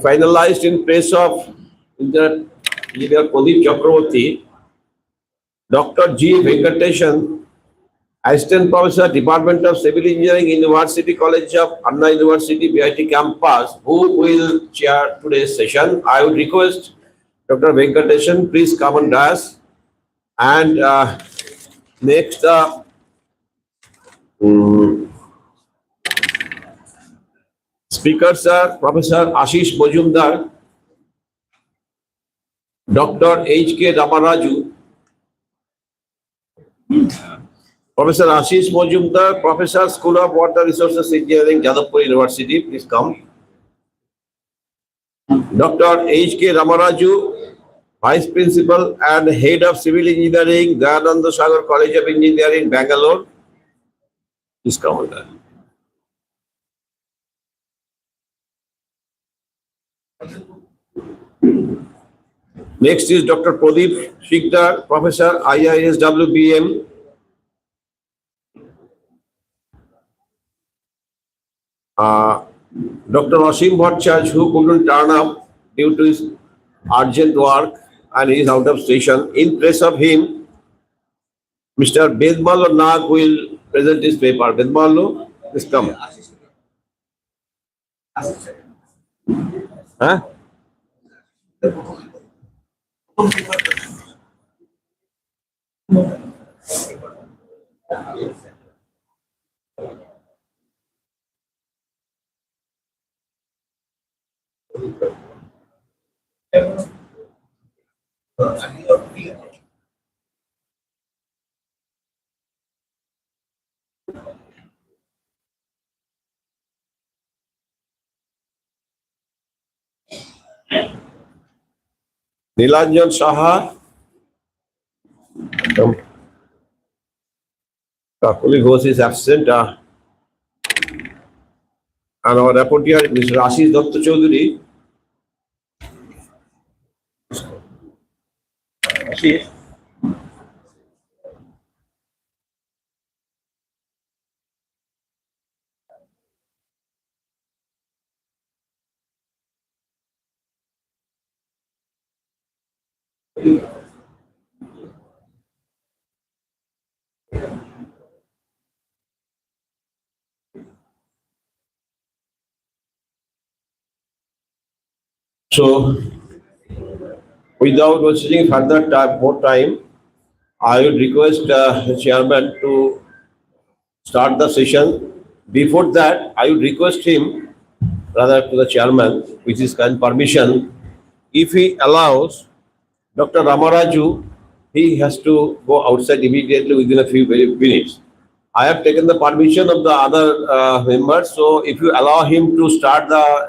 finalized in place of Engineer Pradeep Chakraborty, Dr. G. Venkateshan, Assistant Professor, Department of Civil Engineering, University College of Anna University, BIT campus, who will chair today's session. I would request Dr. Venkateshan, please come on dais. And next, speakers are Professor Ashish Majumdar, Dr. H.K. Ramaraju, Professor Ashish Majumdar, Professor, School of Water Resources Engineering, Jadavpur University, please come. Dr. H.K. Ramaraju, Vice Principal and Head of Civil Engineering, Dayananda Sagar College of Engineering, Bangalore, please come on that. Next is Dr. Pradeep Shikdar, Professor, IIS WBM. Dr. Asim Bhattacharya, who couldn't turn up due to his urgent work and he is out of station. In place of him, Mr. Bedmallo Nag will present his paper. Bedmallo, please come. Huh? Nilanjan Saha, Kakuli Ghosh is absent, and our rapporteur, Mr. Ashish Datta Chaudhary. Ashish. So, without wasting further more time, I would request the chairman to start the session. Before that, I would request him, rather to the chairman, with his kind permission, if he allows Dr. Ramaraju, he has to go outside immediately within a few minutes. I have taken the permission of the other members, so if you allow him to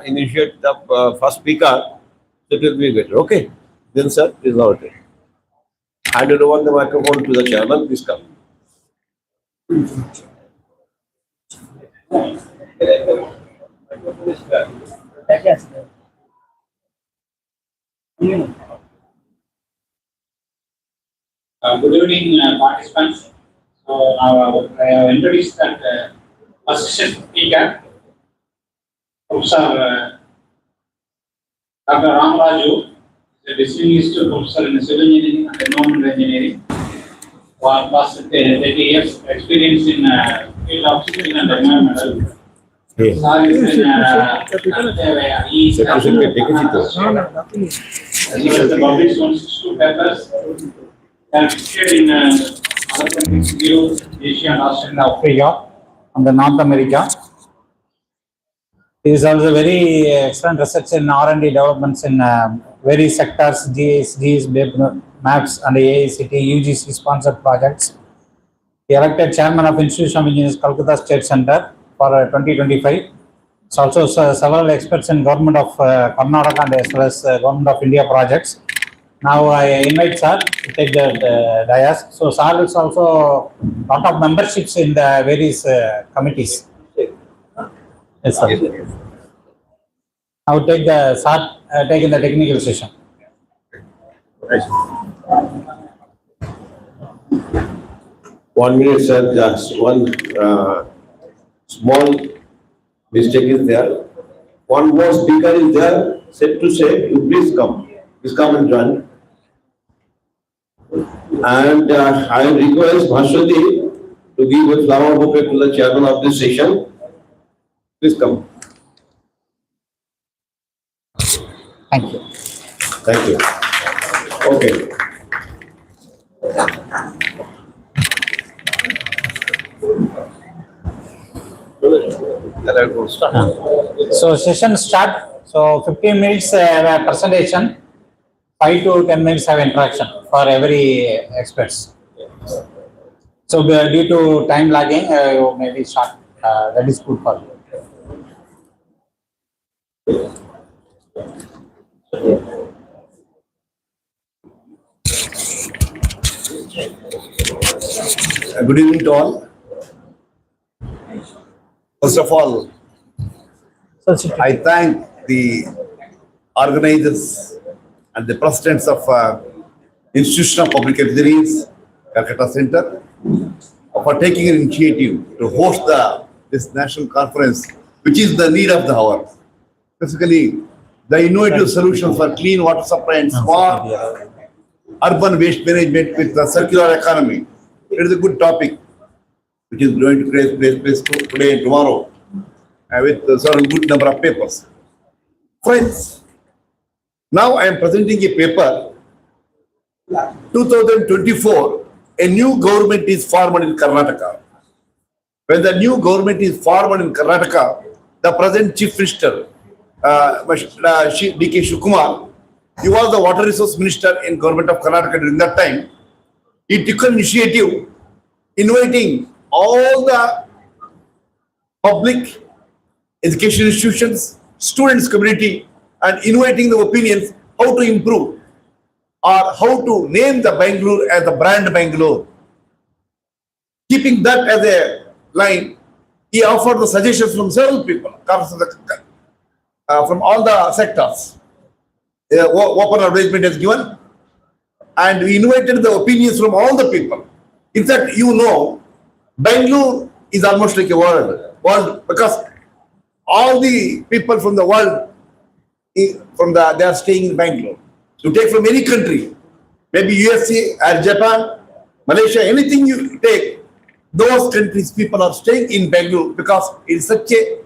initiate the first speaker, it will be better. Okay? Then, sir, is all right. I don't want the microphone to the chairman. Please come. Good evening, participants. So, I have introduced that first speaker, Professor Dr. Ramaraju, is a distinguished professor in civil engineering and environmental engineering, who has past 30 years experience in field of civil and environmental. He has published 162 papers and appeared in other countries, Europe, Asia, and Australia, Africa, and North America. He is also very excellent research in R&D developments in various sectors, GSDs, MAPS, and AICT, UGC sponsored projects. He elected chairman of Institution of Engineers, Calcutta State Center for 2025. He also several experts in government of Karnataka and as well as government of India projects. Now I invite sir to take the dais. So sir is also lot of memberships in the various committees. Yes, sir. I will take the start taking the technical session. Right. 1 minute, sir. Just one small mistake is there. one more speaker is there, set to say, you please come. Please come and join. And I request Bhashwati to give a flower bouquet to the chairman of this session. Please come. Thank you. Thank you. Okay. So session start. So 15 minutes presentation, 5 to 10 minutes have interaction for every experts. So due to time lagging, you maybe start. That is good for you. Good evening to all. First of all, I thank the organizers and the presidents of Institution of Public Engineering, Calcutta Center, for taking an initiative to host this national conference, which is the need of the hour. Basically, the innovative solutions for clean water supply and smart urban waste management with the circular economy. It is a good topic, which is going to create place today and tomorrow, with a certain good number of papers. Friends, now I am presenting a paper. 2024, a new government is formed in Karnataka. When the new government is formed in Karnataka, the present Chief Minister, D.K. Shivakumar, he was the Water Resource Minister in government of Karnataka during that time. He took an initiative inviting all the public education institutions, students community, and inviting the opinions how to improve or how to name the Bangalore as the brand Bangalore. Keeping that as a line, he offered the suggestions from several people, from all the sectors. Open arrangement is given, and we invited the opinions from all the people. In fact, you know, Bangalore is almost like a world because all the people from the world, they are staying in Bangalore. You take from any country, maybe USA or Japan, Malaysia, anything you take, those countries people are staying in Bangalore because it's such a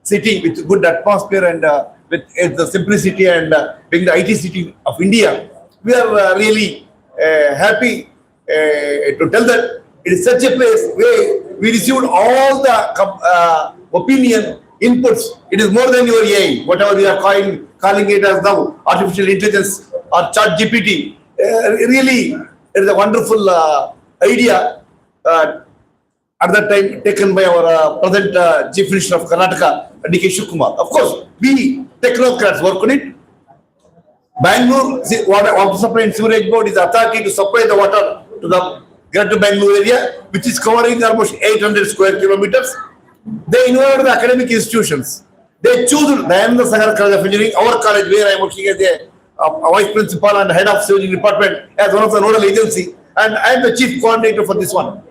city with good atmosphere and with the simplicity and being the IT city of India. We are really happy to tell that it is such a place where we received all the opinion inputs. It is more than your AI, whatever we are calling it as now, artificial intelligence or chat GPT. Really, it is a wonderful idea at that time taken by our present Chief Minister of Karnataka, D.K. Shivakumar. Of course, we technocrats work on it. Bangalore Water Supply and Sewerage Board is the authority to supply the water to the Greater Bangalore area, which is covering almost 800 square kilometers. They involved the academic institutions. They choose Dayananda Sagar College of Engineering, our college where I am working as a vice principal and head of civil department as one of the nodal agency, and I am the chief coordinator for this one.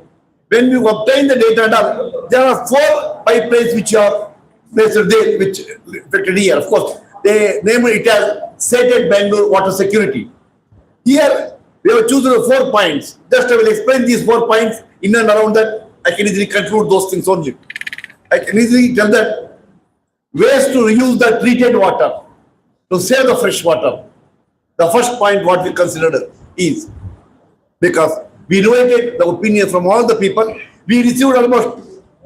When we obtain the data and all, there are 4 pipelines which are placed there, which affected here. Of course, they named it as Sated Bangalore Water Security. Here, we have chosen the 4 points. Just I will explain these 4 points in and around that. I can easily conclude those things only. I can easily tell that ways to reuse the treated water to save the fresh water. The first point what we considered is because we invited the opinion from all the people. We received almost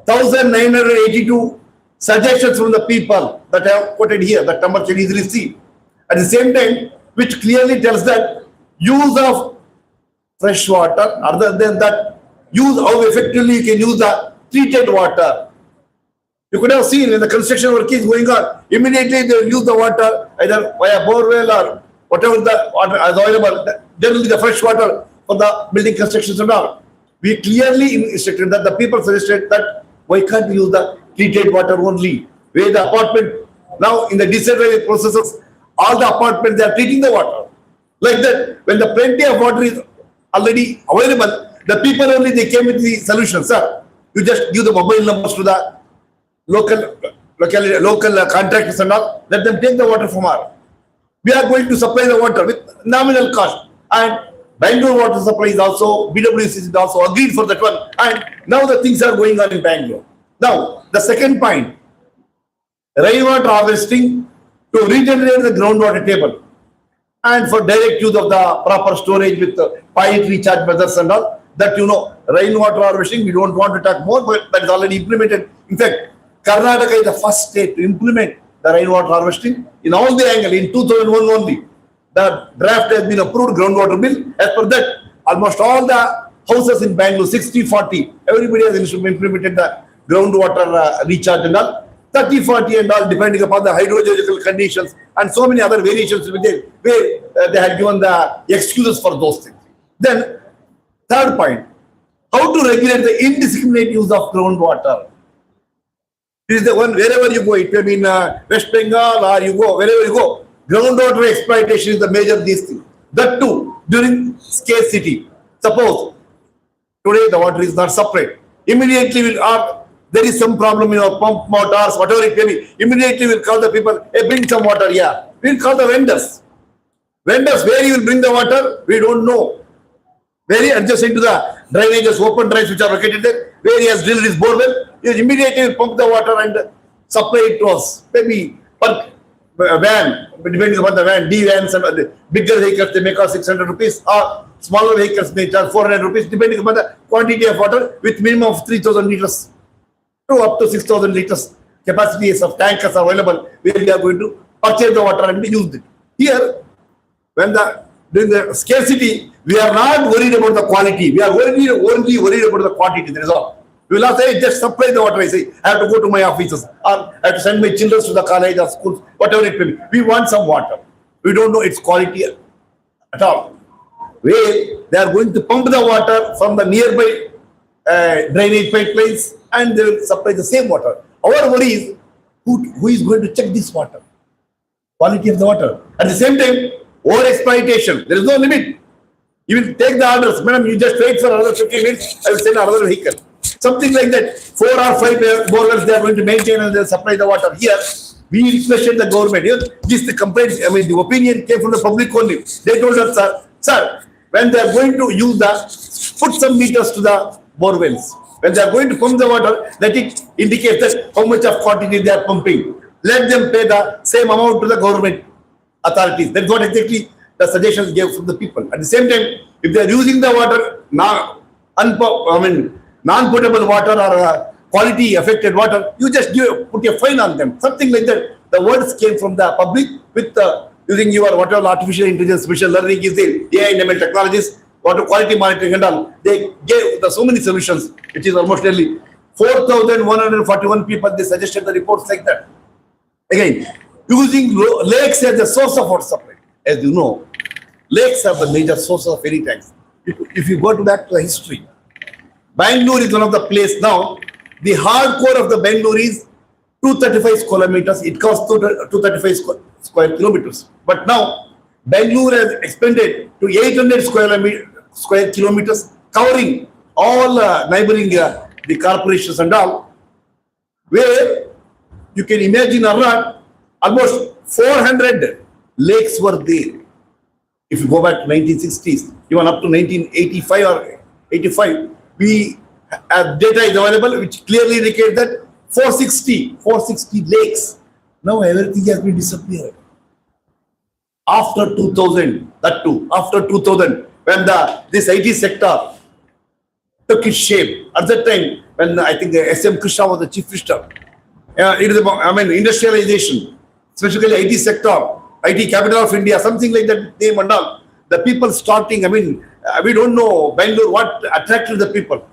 1,982 suggestions from the people that I have quoted here. That number can easily see. At the same time, which clearly tells that use of fresh water, other than that, use how effectively you can use the treated water. You could have seen when the construction work is going on, immediately they will use the water either via borewell or whatever the water is available, generally the fresh water for the building constructions and all. We clearly instructed that the people suggested that why can't we use the treated water only? Where the apartment, now in the decentralized processes, all the apartments, they are treating the water. Like that, when the plenty of water is already available, the people only, they came with the solution. Sir, you just give the mobile numbers to the local local contractors and all, let them take the water from us. We are going to supply the water with nominal cost. And Bangalore water supply is also, BWC is also agreed for that one. And now the things are going on in Bangalore. Now, the second point, rainwater harvesting to regenerate the groundwater table and for direct use of the proper storage with the pilot recharge methods and all. That rainwater harvesting, we don't want to talk more, but that is already implemented. In fact, Karnataka is the first state to implement the rainwater harvesting in all the angle in 2001 only. The draft has been approved, groundwater bill. As per that, almost all the houses in Bangalore, 60-40, everybody has implemented the groundwater recharge and all. 30-40 and all, depending upon the hydrological conditions and so many other variations where they had given the excuses for those things. Then, third point, how to regulate the indiscriminate use of groundwater. This is the one, wherever you go, it may be in West Bengal or you go, wherever you go, groundwater exploitation is the major these things. That too, during scarcity. Suppose today the water is not separate. Immediately there is some problem in our pump motors, whatever it may be. Immediately we'll call the people, hey, bring some water here. We'll call the vendors. Vendors, where you will bring the water, we don't know. Very adjacent to the drainages, open drains which are located there, where he has drilled his borewell, he immediately will pump the water and supply it to us. Maybe per van, depending upon the van, D vans and the bigger vehicles, they may cost 600 rupees, or smaller vehicles may charge 400 rupees, depending upon the quantity of water, with minimum of 3,000 liters to up to 6,000 liters capacities of tankers are available, where we are going to purchase the water and use it. Here, when during the scarcity, we are not worried about the quality. We are only worried about the quantity. That is all. We will not say, just supply the water. I say, I have to go to my offices, or I have to send my children to the college or schools, whatever it may be. We want some water. We don't know its quality at all. Where they are going to pump the water from the nearby drainage pipelines and they will supply the same water. Our worry is, who is going to check this water? Quality of the water. At the same time, over exploitation. There is no limit. You will take the orders. Madam, you just wait for another 15 minutes. I will send another vehicle. Something like that. 4 or 5 borewells they are going to maintain and they will supply the water. Here, we requested the government. This the complaint, the opinion came from the public only. They told us, sir, when they are going to use put some meters to the borewells. When they are going to pump the water, let it indicate that how much of quantity they are pumping. Let them pay the same amount to the government authorities. That's what exactly the suggestions gave from the people. At the same time, if they are using the water, non-potable water or quality affected water, you just put a fine on them. Something like that. The words came from the public with using your whatever artificial intelligence, special learning is there, AI and ML technologies, water quality monitoring and all. They gave so many solutions, which is almost nearly 4,141 people, they suggested the reports like that. Again, using lakes as the source of water supply. As you know, lakes are the major source of any tanks. If you go back to the history, Bangalore is one of the places now. The hardcore of the Bangalore is 235 square meters. It costs 235 square kilometers. But now, Bangalore has expanded to 800 square kilometers, covering all neighboring the corporations and all, where you can imagine around almost 400 lakes were there. If you go back to 1960s, even up to 1985 or 85, we have data is available which clearly indicates that 460 lakes. Now everything has been disappeared. After 2000, that too, after 2000, when this IT sector took its shape, at that time, when I think SM Krishna was the chief minister, it is industrialization, specifically IT sector, IT capital of India, something like that name and all. The people starting, we don't know Bangalore, what attracted the people.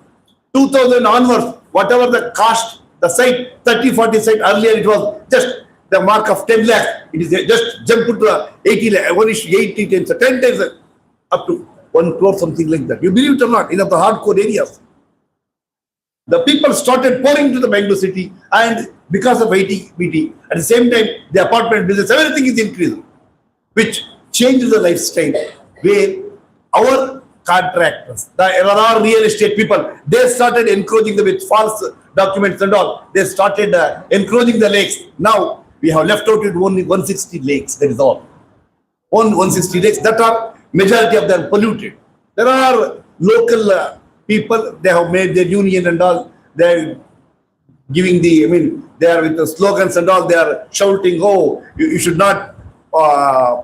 2000 onwards, whatever the cost, the site, 30-40 site, earlier it was just the mark of 10 lakh. It is just jumped to 80 lakh, 80 times, 10 times up to 1 crore, something like that. You believe it or not, in the hardcore areas. The people started pouring to the Bangalore city, and because of IT, at the same time, the apartment business, everything is increasing, which changes the lifestyle, where our contractors, the real estate people, they started encroaching with false documents and all. They started encroaching the lakes. Now we have left out with only 160 lakes. That is all. 160 lakes that are majority of them polluted. There are local people. They have made their union and all. They are giving the. I mean, they are with the slogans and all. They are shouting, "Oh, you should not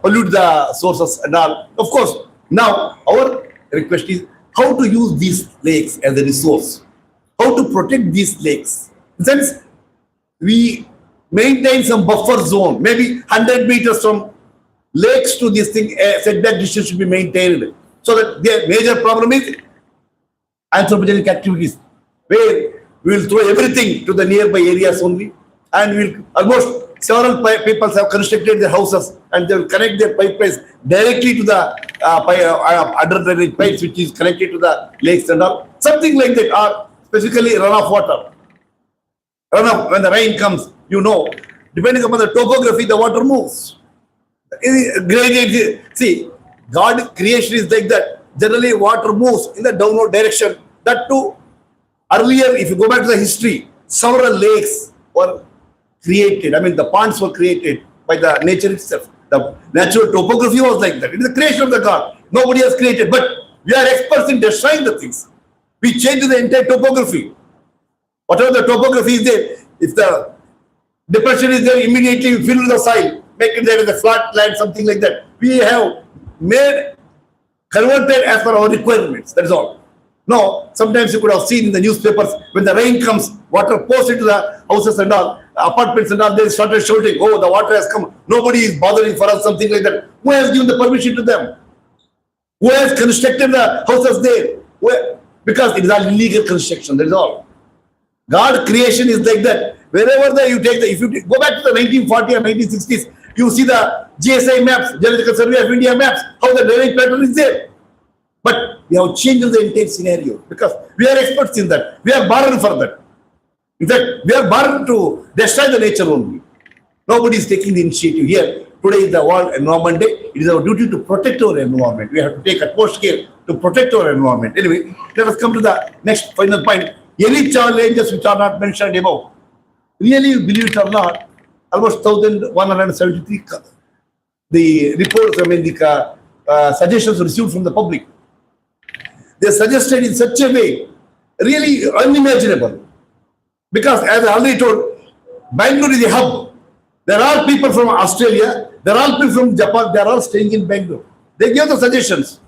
pollute the sources and all." Of course, now our request is how to use these lakes as a resource, how to protect these lakes. In the sense, we maintain some buffer zone, maybe 100 meters from lakes to this thing, setback distance should be maintained. So that the major problem is anthropogenic activities, where we will throw everything to the nearby areas only, and we'll almost several people have constructed their houses and they will connect their pipelines directly to the under drainage pipes, which is connected to the lakes and all. Something like that, or specifically runoff water. Runoff, when the rain comes, you know, depending upon the topography, the water moves. Gradient, see, God creation is like that. Generally, water moves in the downward direction. That too, earlier, if you go back to the history, several lakes were created. I mean, the ponds were created by the nature itself. The natural topography was like that. It is the creation of the God. Nobody has created, but we are experts in destroying the things. We change the entire topography. Whatever the topography is there, if the depression is there, immediately we fill the soil, make it there as a flat land, something like that. We have made, converted as per our requirements. That is all. No, sometimes you could have seen in the newspapers, when the rain comes, water pours into the houses and all, apartments and all, they started shouting, "Oh, the water has come. Nobody is bothering for us," something like that. Who has given the permission to them? Who has constructed the houses there? Where? Because it is all illegal construction, that is all. God creation is like that. Wherever you take if you go back to the 1940 or 1960s, you see the GSI maps, Geological Survey of India maps, how the drainage pattern is there. But we have changed the entire scenario because we are experts in that. We are born for that. In fact, we are born to destroy the nature only. Nobody is taking the initiative here. Today is the World Environment Day. It is our duty to protect our environment. We have to take utmost care to protect our environment. Anyway, let us come to the next final point. Any challenges which are not mentioned above, really, believe it or not, almost 1,173 the reports, I mean, the suggestions received from the public. They suggested in such a way, really unimaginable. Because as I already told, Bangalore is a hub. There are people from Australia, there are people from Japan, they are all staying in Bangalore. They give the suggestions.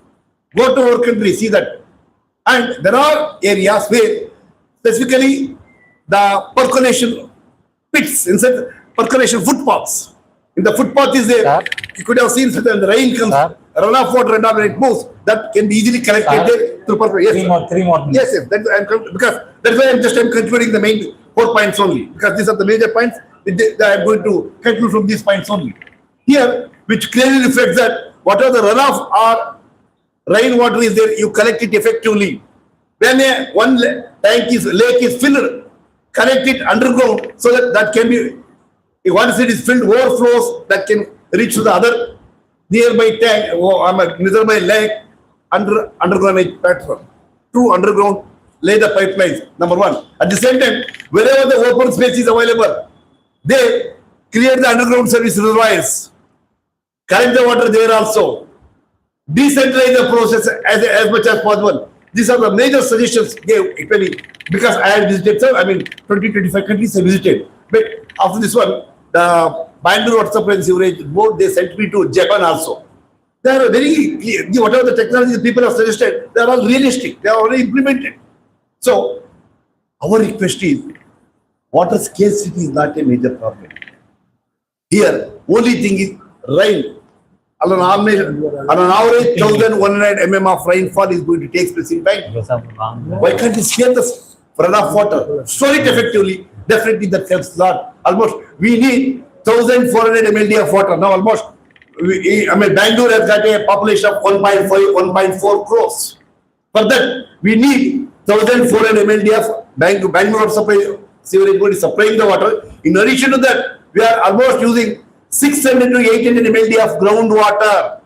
Go to our country, see that. And there are areas where specifically the percolation pits, inside percolation footpaths. If the footpath is there, you could have seen when the rain comes, runoff water and all, when it moves, that can be easily collected there through percolation. Yes, three more minutes. Yes, because that's why I'm concluding the main 4 points only, because these are the major points. I'm going to conclude from these points only. Here, which clearly reflects that whatever the runoff or rainwater is there, you collect it effectively. When one lake is filled, connect it underground so that can be, once it is filled, overflows that can reach to the other nearby tank, nearby lake, underground pattern. Through underground, lay the pipelines, number one. At the same time, wherever the open space is available, they create the underground service reservoirs. Collect the water there also. Decentralize the process as much as possible. These are the major suggestions gave, because I had visited, 20-25 countries I visited. But after this one, the Bangalore Water Supply and Sewerage Board, they sent me to Japan also. They are very clear. Whatever the technology people have suggested, they are all realistic. They are already implemented. So, our request is, water scarcity is not a major problem. Here, only thing is rain. On an average, 1,100 mm of rainfall is going to take place in Bangalore. Why can't you spare the runoff water? Store it effectively. Definitely that helps a lot. Almost, we need 1,400 mld of water. Now almost, Bangalore has got a population of 1.5, 1.4 crores. For that, we need 1,400 mld of Bangalore Water Supply Sewerage Board is supplying the water. In addition to that, we are almost using 600 to 800 mld of groundwater.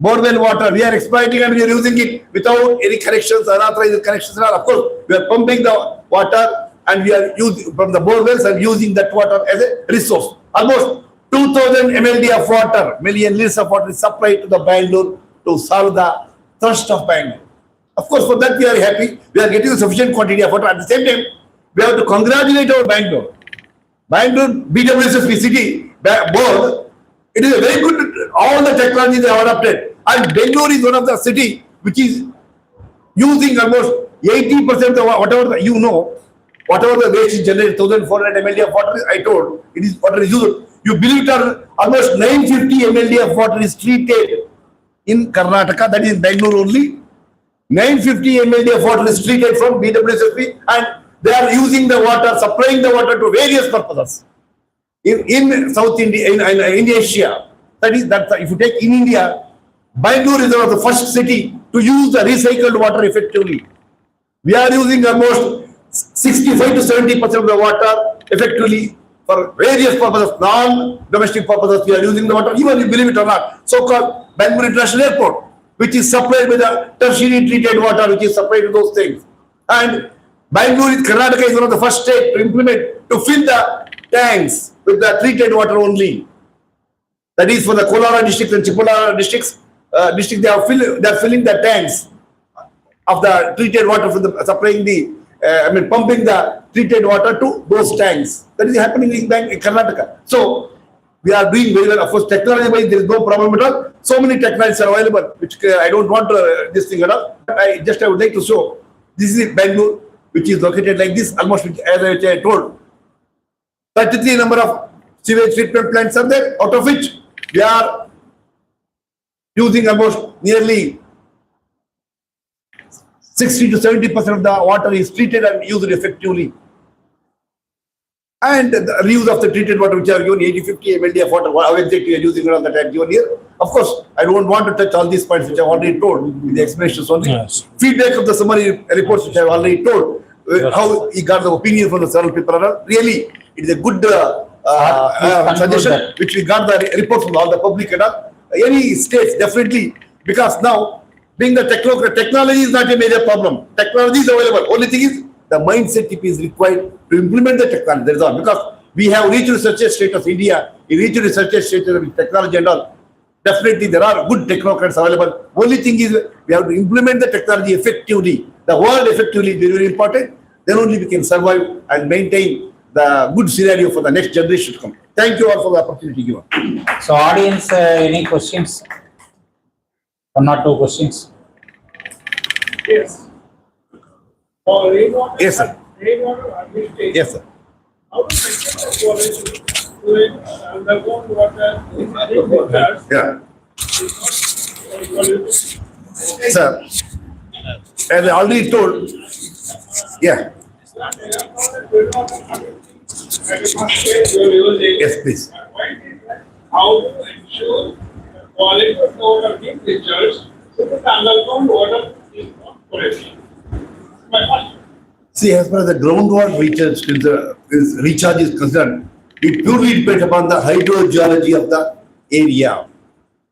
Borewell water, we are exploiting and we are using it without any connections, unauthorized connections. Of course, we are pumping the water and we are using from the borewells and using that water as a resource. Almost 2000 MLD of water, million liters of water is supplied to the Bangalore to solve the thirst of Bangalore. Of course, for that we are happy. We are getting a sufficient quantity of water. At the same time, we have to congratulate our Bangalore. Bangalore BWSSP city board, it is a very good, all the technologies they have adopted. And Bangalore is one of the city which is using almost 80% of the whatever whatever the waste is generated, 1400 MLD of water, I told, it is water is used. You believe it or almost 950 MLD of water is treated in Karnataka, that is in Bangalore only. 950 MLD of water is treated from BWSSP and they are using the water, supplying the water to various purposes. In South India, in Asia, that if you take in India, Bangalore is one of the first city to use the recycled water effectively. We are using almost 65 to 70% of the water effectively for various purposes, non-domestic purposes. We are using the water, even if you believe it or not. So-called Bangalore International Airport, which is supplied with the tertiary treated water, which is supplied to those things. And Bangalore, Karnataka is one of the first states to implement, to fill the tanks with the treated water only. That is for the Kolara district and Chikmagalur districts. They are filling the tanks of the treated water for the supplying the, pumping the treated water to those tanks. That is happening in Karnataka. So we are doing very well. Of course, technology-wise, there is no problem at all. So many technologies are available, which I don't want this thing at all. But I would like to show, this is Bangalore, which is located like this, almost as I told. 33 number of sewage treatment plants are there, out of which we are using almost nearly 60 to 70% of the water is treated and used effectively. And the reuse of the treated water, which are given 80-50 MLD of water, how exactly we are using around that I given here. Of course, I don't want to touch all these points which I have already told in the explanations only. Yes. Feedback of the summary reports which I have already told, how he got the opinion from the several people. Really, it is a good suggestion which we got the report from all the public and all. Any states definitely, because now being the technology is not a major problem. Technology is available. Only thing is the mindset is required to implement the technology. That is all. Because we have reached research status, India, we reached research status with technology and all. Definitely there are good technocrats available. Only thing is we have to implement the technology effectively. The word effectively is very, very important. Then only we can survive and maintain the good scenario for the next generation to come. Thank you all for the opportunity given. So audience, any questions? One or two questions? Yes. Yes, sir. Rainwater administration. Yes, sir. How to maintain the quality to underground water in agriculture Yeah. is not polluted. Sir, as I already told, yeah. Yes, please. How to ensure the quality of the water being discharged so that the underground water is not polluted? My question. See, as far as the groundwater recharge is concerned, it purely depends upon the hydrogeology of the area.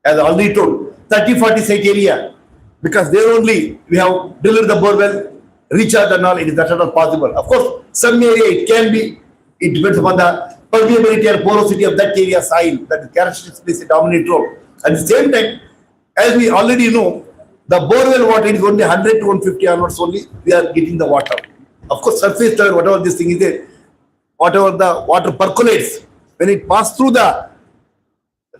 As I already told, 30-40 site area, because there only we have drilled the borewell, recharge and all, it is not at all possible. Of course, some area it can be, it depends upon the permeability and porosity of that area soil, that characteristics plays a dominant role. At the same time, as we already know, the borewell water is only 100 to 150 onwards only, we are getting the water. Of course, surface level, whatever this thing is there, whatever the water percolates, when it passes through the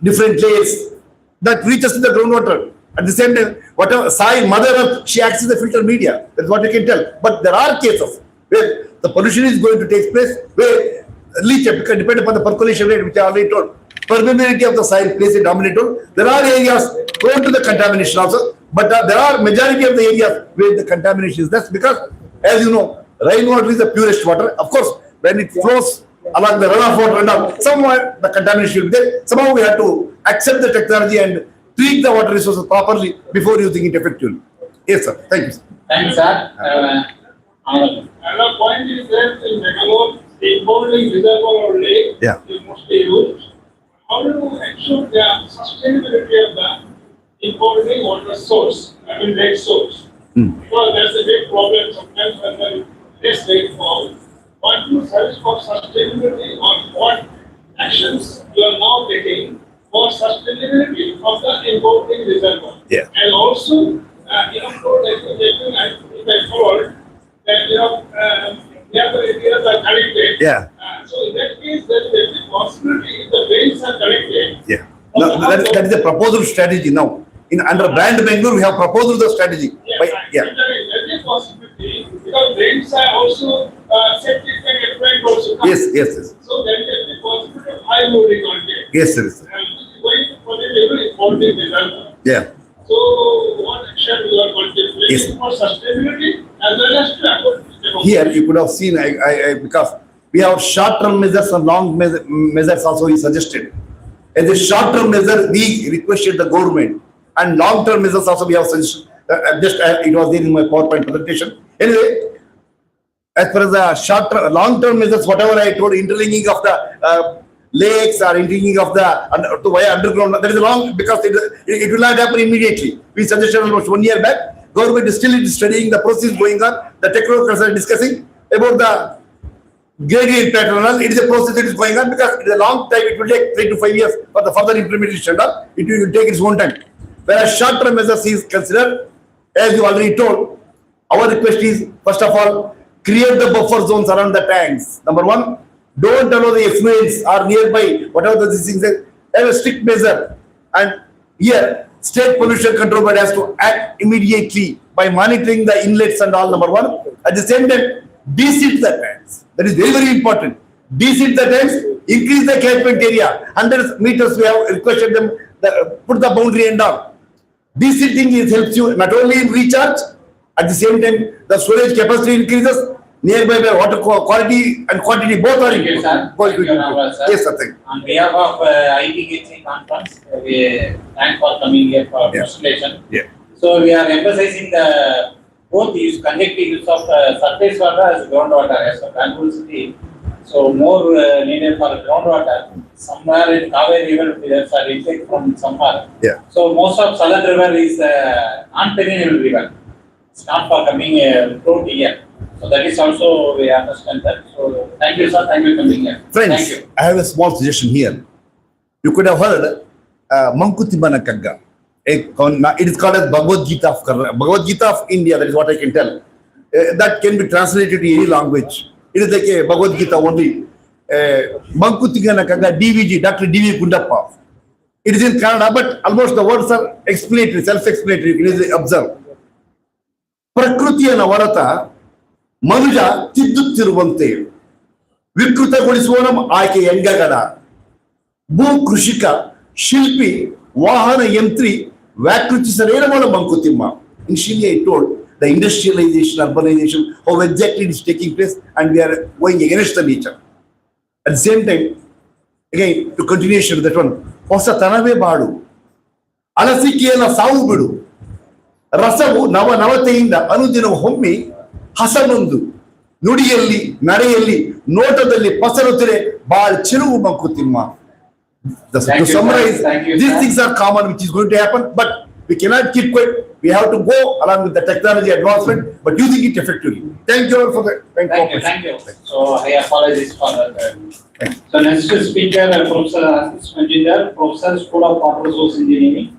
different layers, that reaches to the groundwater. At the same time, whatever soil, Mother Earth, she acts as a filter media. That's what you can tell. But there are cases where the pollution is going to take place, where leachate, because depending upon the percolation rate, which I already told, permeability of the soil plays a dominant role. There are areas prone to the contamination also, but there are majority of the areas where the contamination is less, because, as you know, rainwater is the purest water. Of course, when it flows along the runoff water and all, somewhere the contamination will be there. Somehow we have to accept the technology and treat the water resources properly before using it effectively. Yes, sir. Thank you, sir. Thanks, sir. Another point is that in Bangalore, the inbounding reservoir or lake Yeah. is mostly used. How do you ensure the sustainability of the importing water source, I mean lake source. Because there's a big problem sometimes when the less rainfall. What you search for sustainability or what actions you are now taking for sustainability of the importing reservoir. Yeah. And also, for if I told that, the areas are connected. Yeah. So in that case, there is a possibility if the rains are connected. Yeah. No, that is a proposal strategy now. Under brand Bangalore, we have proposed the strategy. There is a possibility because rains are also septic and effluent also. come. Yes. So there is a possibility of high loading content. Yes, sir. Going for the level is already result. Yeah. So what action you are contemplating Yes. for sustainability as well as to Here you could have seen, because we have short-term measures and long measures also we suggested. As a short-term measure, we requested the government, and long-term measures also we have suggested. It was there in my PowerPoint presentation. Anyway, as far as the short-term, long-term measures, whatever I told, interlinking of the lakes or interlinking of the to via underground, that is long because it will not happen immediately. We suggested almost 1 year back. Government is still studying the process going on. The technocrats are discussing about the gradient pattern. It is a process that is going on because it is a long time. It will take 3 to 5 years for the further implementation. It will take its own time. Whereas short-term measures is considered, as you already told, our request is, first of all, create the buffer zones around the tanks. Number one, don't allow the effluents or nearby, whatever the things are, have a strict measure. And here, State Pollution Control Board has to act immediately by monitoring the inlets and all, number one. At the same time, de-silt the tanks. That is very, very important. De-silt the tanks, increase the catchment area. 100 meters we have requested them, put the boundary and all. De-silting helps you not only in recharge, at the same time, the storage capacity increases, nearby where water quality and quantity both are Thank you, sir. Thank you, Honorable sir. Yes, sir. Thank you. On behalf of IPHE conference, we thank for coming here for Yeah. presentation. Yeah. So we are emphasizing the both use conductive use of surface water as groundwater as a Bangalore city. So more needed for groundwater. Somewhere in Kaveri river, there's a intake from somewhere. Yeah. So most of Southern river is non-perennial river. It's not for coming through here. So that is also we understand that. So thank you, sir. Thank you for coming here. Friends, Thank you. I have a small suggestion here. You could have heard Mankutimana Kagga. It is called as Bhagavad Gita of Bhagavad Gita of India. That is what I can tell. That can be translated to any language. It is like a Bhagavad Gita only. Mankutimana Kagga, DVG, Dr. D.V. Kundappa. It is in Kannada, but almost the words are explanatory, self-explanatory. You can easily observe. ಪ್ರಕೃತಿಯನ್ನು ಹೊರತ ಮನುಜ ತಿದ್ದುತ್ತಿರುವಂತೆ ವಿಕೃತಗೊಳಿಸುವನ ಆಕೆ ಯಂಗಗಡ ಭೂ ಕೃಷಿಕ ಶಿಲ್ಪಿ ವಾಹನ ಯಂತ್ರಿ ವ್ಯಾಕೃತಿಸಲೇನವಳ Mankutimma. In Shilya, I told the industrialization, urbanization, how exactly it is taking place, and we are going against the nature. At the same time, again, to continuation of that one, ಹೊಸತನವೇ ಬಾಡು, ಅಲಸಿಕೆಯನ್ನ ಸಾವು ಬಿಡು, ರಸವು ನವತೆಯಿಂದ ಅನುದಿನ ಹೊಮ್ಮಿ ಹಸನೊಂದು, ನುಡಿಯಲ್ಲಿ ನಡೆಯಲ್ಲಿ ನೋಟದಲ್ಲಿ ಪಸರುತ್ತಿರೆ ಬಾಳ್ ಚಿರುವು Mankutimma. To summarize, these things are common which is going to happen, but we cannot keep quiet. We have to go along with the technology advancement, but using it effectively. Thank you all for the Thank you. So I apologize for that. So next speaker, Professor Ashish Manjindar, Professor, School of Water Resource Engineering,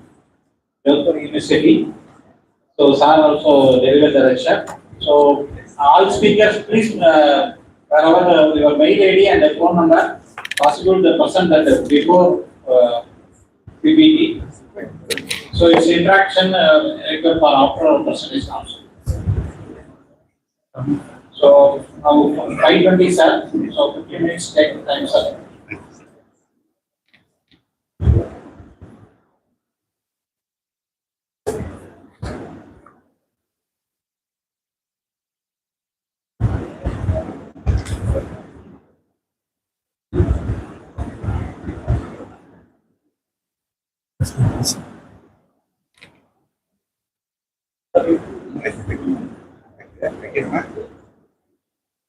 Jodhpur University. So sir also delivered the lecture. So all speakers, please, wherever your mail ID and the phone number, possible the person that before PPT. So it's interaction required for after presentation also. So now 5:20 sir. So 15 minutes take time sir.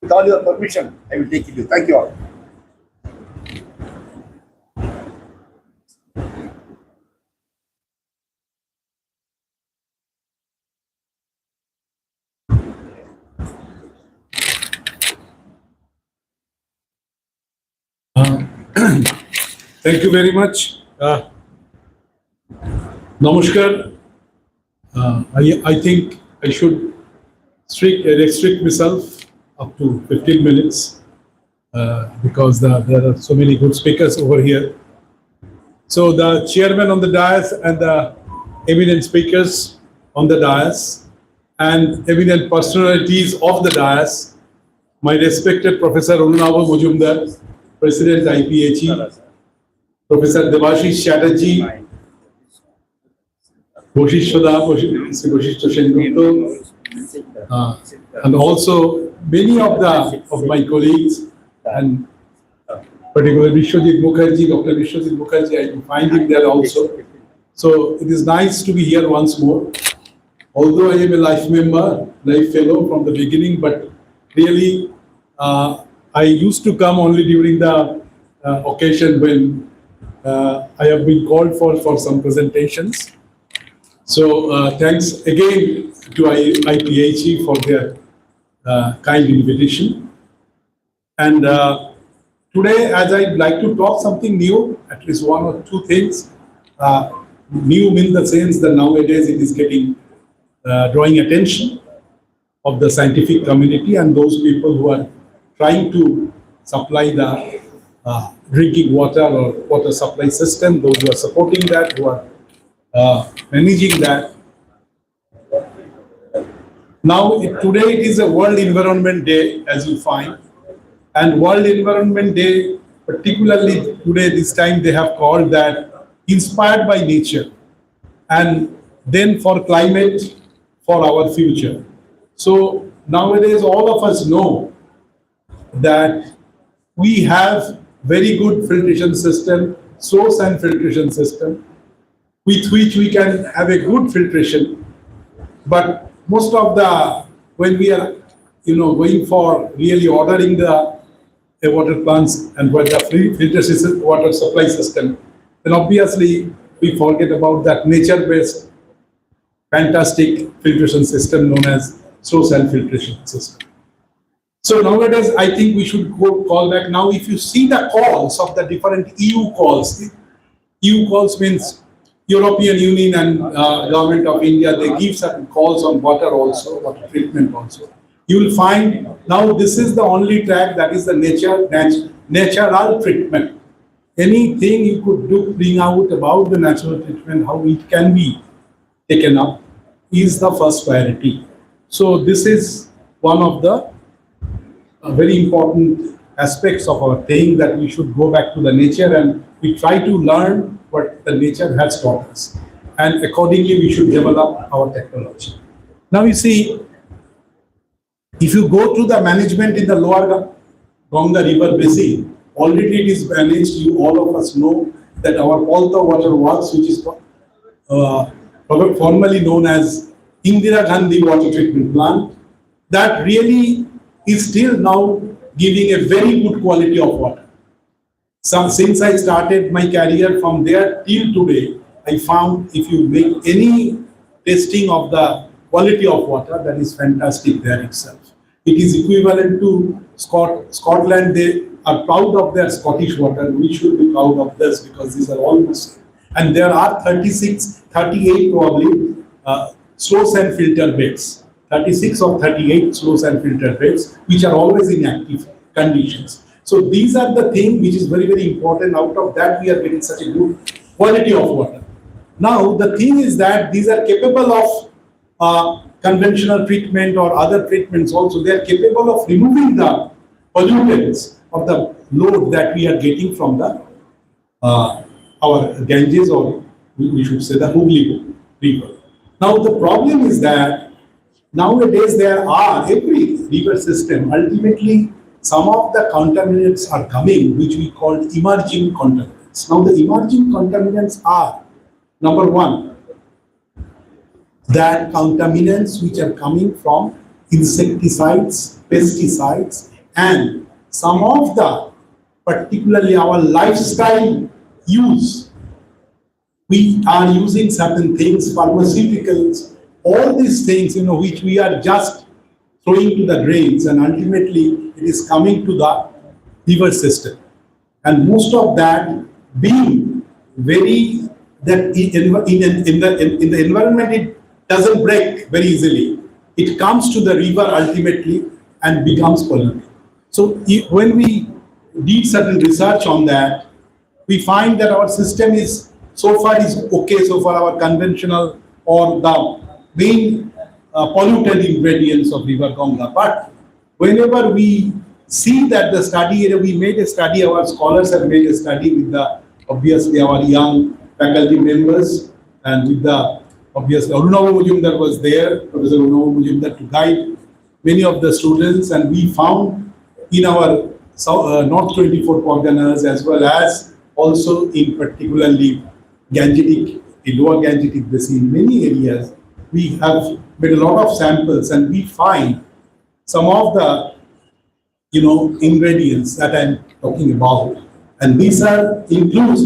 With all your permission, I will take it. Thank you all. Thank you very much. Namaskar. I think I should restrict myself up to 15 minutes because there are so many good speakers over here. So the chairman on the dais and the eminent speakers on the dais and eminent personalities of the dais, my respected Professor Unnava Mujumdar, President IPHE, Professor Devashish Chatterjee, Boshishtha Sengupta, and also many of my colleagues, and particularly Vishwajit Mukherjee, Dr. Vishwajit Mukherjee, I can find him there also. So it is nice to be here once more. Although I am a life fellow from the beginning, but really I used to come only during the occasion when I have been called for some presentations. So thanks again to IPHE for their kind invitation. And today, as I'd like to talk something new, at least one or two things. New in the sense that nowadays it is getting drawing attention of the scientific community and those people who are trying to supply the drinking water or water supply system, those who are supporting that, who are managing that. Now, today it is a World Environment Day, as you find, and World Environment Day, particularly today, this time they have called that inspired by nature, and then for climate, for our future. So nowadays, all of us know that we have very good filtration system, source and filtration system, with which we can have a good filtration. But most of when we are, going for really ordering the water plants and with the free filter system, water supply system, then obviously we forget about that nature-based fantastic filtration system known as source and filtration system. So nowadays, I think we should call back. Now, if you see the calls of the different EU calls means European Union and Government of India, they give certain calls on water also, water treatment also. You will find now this is the only track that is the natural treatment. Anything you could bring out about the natural treatment, how it can be taken up, is the first priority. So this is one of the very important aspects of our thing, that we should go back to the nature and we try to learn what the nature has taught us. And accordingly, we should develop our technology. Now you see, if you go to the management in the lower Ganga river basin, already it is managed. You all of us know that our Polta Water Works, which is formerly known as Indira Gandhi Water Treatment Plant, that really is still now giving a very good quality of water. So since I started my career from there till today, I found if you make any testing of the quality of water, that is fantastic there itself. It is equivalent to Scotland. They are proud of their Scottish water. We should be proud of this because these are all the same. And there are 38 probably source and filter beds. 36 or 38 source and filter beds, which are always in active conditions. So these are the things which is very, very important. Out of that, we are getting such a good quality of water. Now, the thing is that these are capable of conventional treatment or other treatments also. They are capable of removing the pollutants of the load that we are getting from the our Ganges, or we should say the Hooghly River. Now, the problem is that nowadays there are, every river system, ultimately some of the contaminants are coming, which we call emerging contaminants. Now, the emerging contaminants are, number one, that contaminants which are coming from insecticides, pesticides, and some of the, particularly our lifestyle use. We are using certain things, pharmaceuticals, all these things, which we are just throwing to the drains, and ultimately it is coming to the river system. And most of that being very that in the environment it doesn't break very easily. It comes to the river ultimately and becomes polluted. So when we did certain research on that, we find that our system is so far is okay, so far our conventional or the main polluted ingredients of river Ganga. But whenever we see that the study area, we made a study, our scholars have made a study with the obviously our young faculty members and with the obviously Arunava Mujumdar was there, Professor Arunava Mujumdar to guide many of the students, and we found in our North 24 Parganas as well as also in particularly Gangetic, lower Gangetic Basin, many areas, we have made a lot of samples and we find some of the ingredients that I'm talking about, and these are includes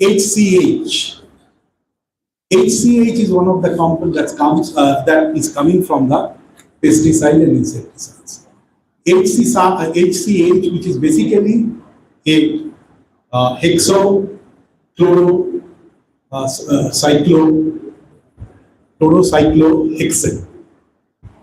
HCH. HCH is one of the components that is coming from the pesticide and insecticides. HCH, which is basically a chlorocyclohexane,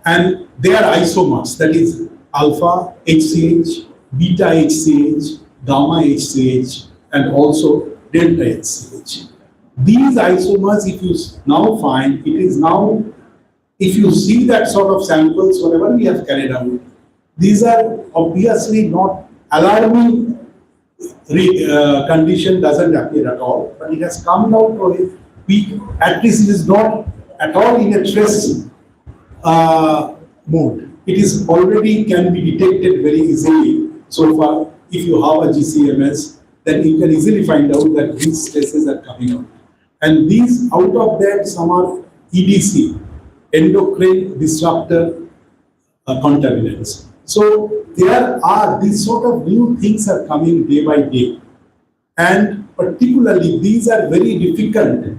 and they are isomers, that is alpha HCH, beta HCH, gamma HCH, and also delta HCH. These isomers, if you now find, it is now, if you see that sort of samples, whatever we have carried out, these are obviously not alarming condition doesn't appear at all, but it has come down to a peak, at least it is not at all in a trace mode. It is already can be detected very easily. So far, if you have a GCMS, then you can easily find out that these traces are coming out. And these, out of that, some are EDC, endocrine disruptor contaminants. So there are these sort of new things are coming day by day. And particularly, these are very difficult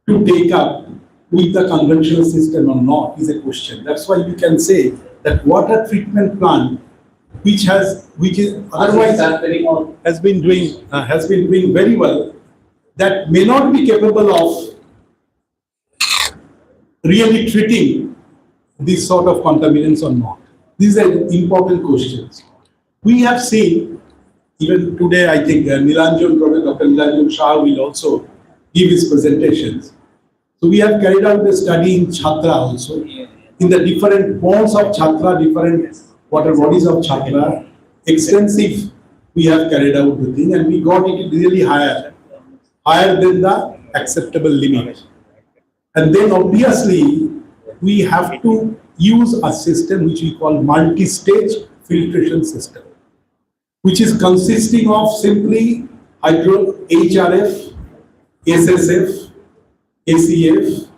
to take up with the conventional system or not is a question. That's why you can say that water treatment plant, which is otherwise has been doing very well, that may not be capable of really treating this sort of contaminants or not. These are important questions. We have seen, even today, I think Dr. Nilanjan Shah will also give his presentations. So we have carried out the study in Chhatra also, in the different ponds of Chhatra, different water bodies of Chhatra, extensive we have carried out the thing, and we got it really higher than the acceptable limit. And then obviously we have to use a system which we call multi-stage filtration system, which is consisting of simply HRF, SSF, ACF,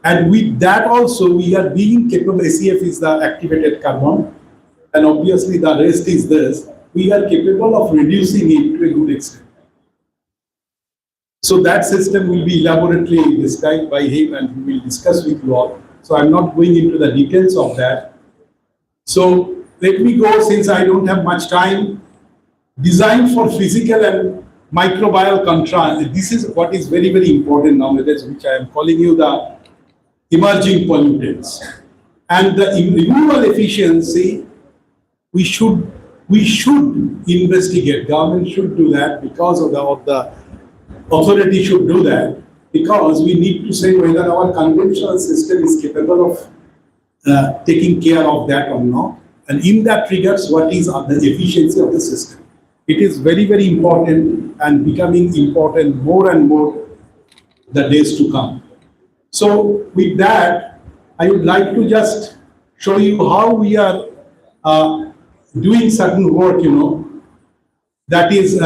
and with that also we are being capable. ACF is the activated carbon, and obviously the rest is this. We are capable of reducing it to a good extent. So that system will be elaborately described by him, and we will discuss with you all. So I'm not going into the details of that. So let me go, since I don't have much time. Design for physical and microbial control. This is what is very, very important nowadays, which I am calling you the emerging pollutants. And the removal efficiency, we should investigate. Government should do that because of the authority should do that, because we need to say whether our conventional system is capable of taking care of that or not. And in that regards, what is the efficiency of the system? It is very, very important and becoming important more and more the days to come. So with that, I would like to just show you how we are doing certain work, that is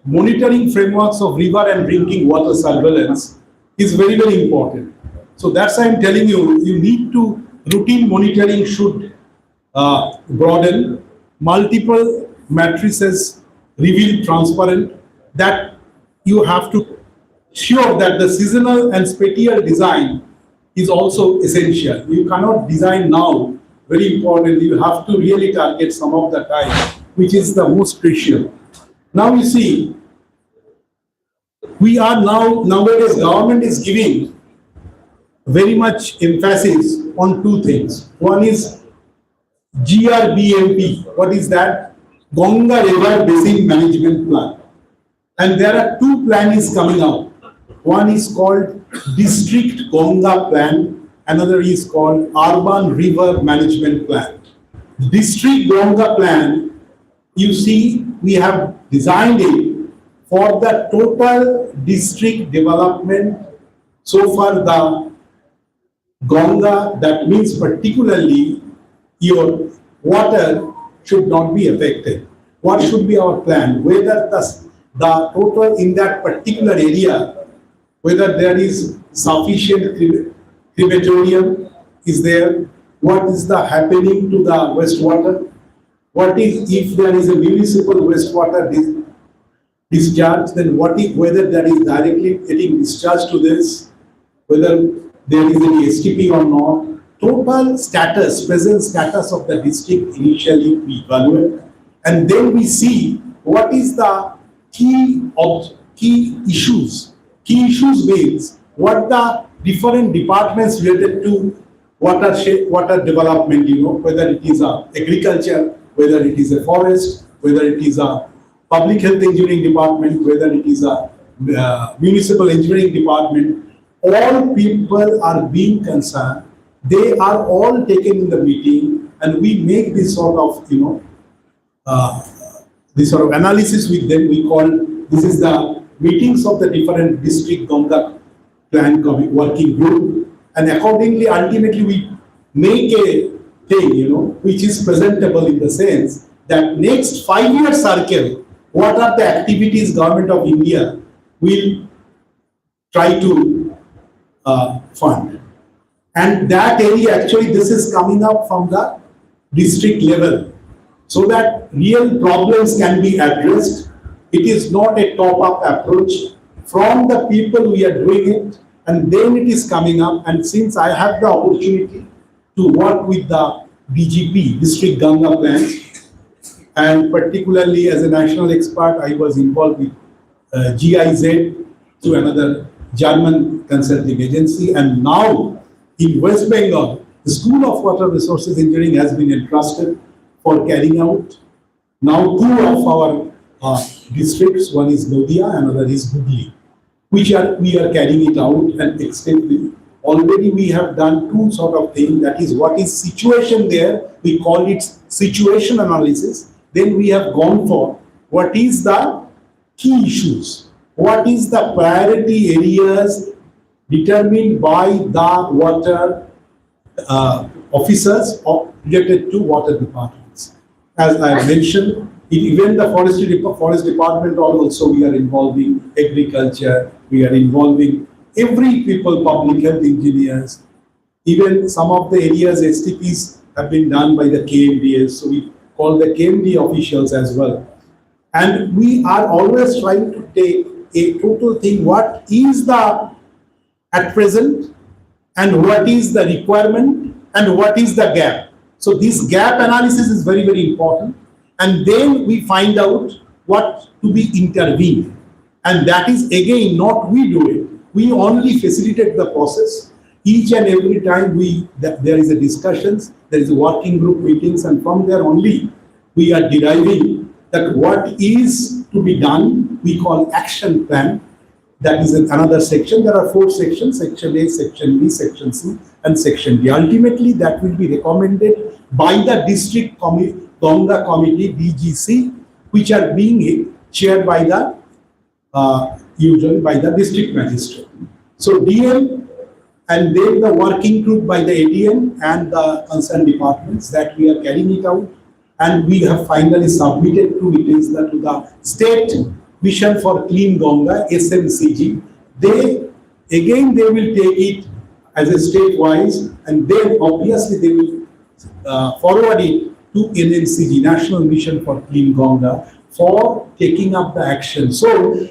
monitoring frameworks of river and drinking water surveillance is very, very important. So that's why I'm telling you, you need to, routine monitoring should broaden, multiple matrices reveal transparent, that you have to sure that the seasonal and spatial design is also essential. You cannot design now, very important, you have to really target some of the time, which is the most crucial. Now you see, we are nowadays government is giving very much emphasis on two things. One is GRBMP. What is that? Ganga River Basin Management Plan. And there are two plans coming out. One is called District Ganga Plan. Another is called Urban River Management Plan. District Ganga Plan, you see, we have designed it for the total district development. So far, the Ganga, that means particularly your water should not be affected. What should be our plan? Whether the total in that particular area, whether there is sufficient crematorium is there, what is the happening to the wastewater, what is if there is a municipal wastewater discharge, then what if whether that is directly getting discharged to this, whether there is any escaping or not, total status, present status of the district initially we evaluate, and then we see what is the key issues. Key issues means what the different departments related to water development, whether it is agriculture, whether it is a forest, whether it is a public health engineering department, whether it is a municipal engineering department, all people are being concerned. They are all taken in the meeting, and we make this sort of, analysis with them. We call this is the meetings of the different district Ganga plan working group, and accordingly, ultimately, we make a thing, which is presentable in the sense that next 5-year circle, what are the activities government of India will try to fund. And that area, actually, this is coming up from the district level, so that real problems can be addressed. It is not a top-up approach. From the people we are doing it, and then it is coming up. And since I have the opportunity to work with the DGP, District Ganga Plans, and particularly as a national expert, I was involved with GIZ to another German consulting agency, and now in West Bengal, the School of Water Resources Engineering has been entrusted for carrying out. Now 2 of our districts, one is Nodia, another is Hooghly, we are carrying it out and extensively. Already we have done 2 sort of things, that is what is situation there, we call it situation analysis. Then we have gone for what is the key issues, what is the priority areas determined by the water officers related to water departments. As I mentioned, even the forest department also we are involving agriculture, we are involving every people, public health engineers, even some of the areas STPs have been done by the KMDAs, so we call the KMD officials as well. And we are always trying to take a total thing, what is the at present, and what is the requirement, and what is the gap. So this gap analysis is very, very important. And then we find out what to be intervened. And that is again not we do it. We only facilitate the process. Each and every time there is a discussions, there is a working group meetings, and from there only we are deriving that what is to be done, we call action plan. That is another section. There are 4 sections, section A, section B, section C, and section D. Ultimately, that will be recommended by the district Ganga committee, DGC, which are being chaired by the, usually by the district magistrate. So DM and then the working group by the ADM and the concerned departments that we are carrying it out. And we have finally submitted to the state Mission for Clean Ganga, SMCG. They will take it as a state-wise, and then obviously they will forward it to NMCG, National Mission for Clean Ganga, for taking up the action. So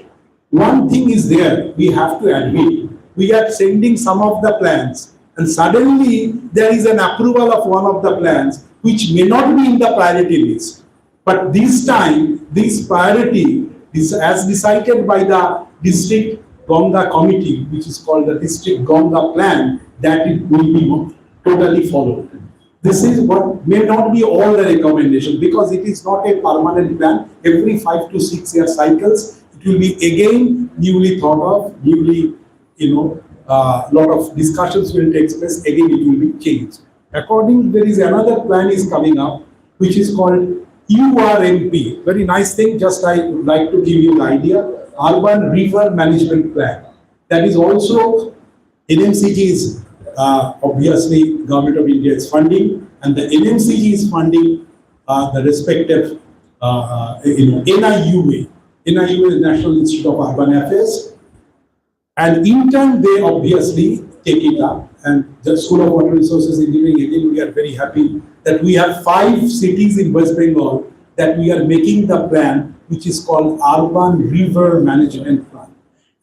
one thing is there, we have to admit, we are sending some of the plans, and suddenly there is an approval of one of the plans which may not be in the priority list. But this time, this priority is as decided by the district Ganga committee, which is called the district Ganga plan, that it will be totally followed. This is what may not be all the recommendation, because it is not a permanent plan. Every 5 to 6 year cycles, it will be again newly thought of, newly, lot of discussions will take place, again it will be changed. According, there is another plan is coming up, which is called URMP. Very nice thing, just I would like to give you the idea. Urban River Management Plan. That is also NMCG is obviously Government of India is funding, and the NMCG is funding the respective NIUA. NIUA is National Institute of Urban Affairs, and in turn they obviously take it up. And the School of Water Resources Engineering, again, we are very happy that we have 5 cities in West Bengal that we are making the plan, which is called Urban River Management Plan.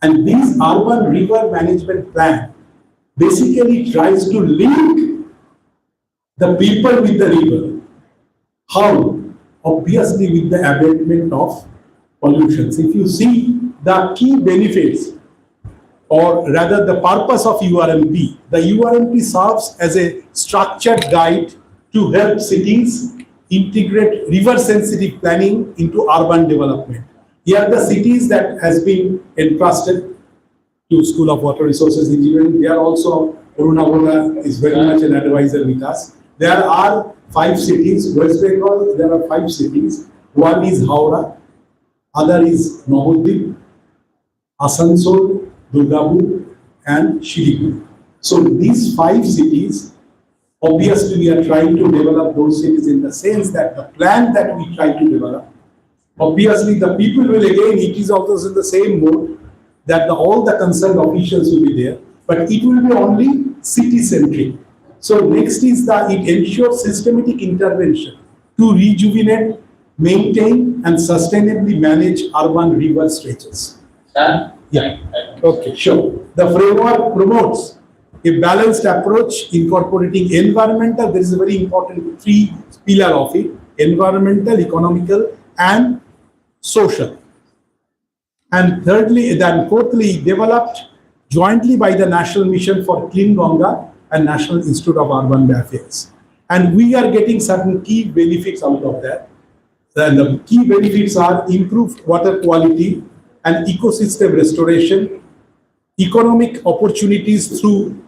And this Urban River Management Plan basically tries to link the people with the river. How? Obviously with the abatement of pollutions. If you see the key benefits, or rather the purpose of URMP, the URMP serves as a structured guide to help cities integrate river sensitive planning into urban development. Here are the cities that has been entrusted to School of Water Resources Engineering. They are also, Aruna Voda is very much an advisor with us. There are 5 cities, West Bengal, there are 5 cities. One is Howrah, other is Navadvip, Asansol, Durgapur, and Shiliguri. So these 5 cities, obviously we are trying to develop those cities in the sense that the plan that we try to develop, obviously the people will, again, it is also in the same mode that all the concerned officials will be there, but it will be only city-centric. So next is it ensures systematic intervention to rejuvenate, maintain, and sustainably manage urban river stretches. Yeah. Okay, sure. The framework promotes a balanced approach incorporating environmental, there is a very important 3 pillar of it: environmental, economical, and social. And fourthly, developed jointly by the National Mission for Clean Ganga and National Institute of Urban Affairs. And we are getting certain key benefits out of that. And the key benefits are improved water quality and ecosystem restoration, economic opportunities through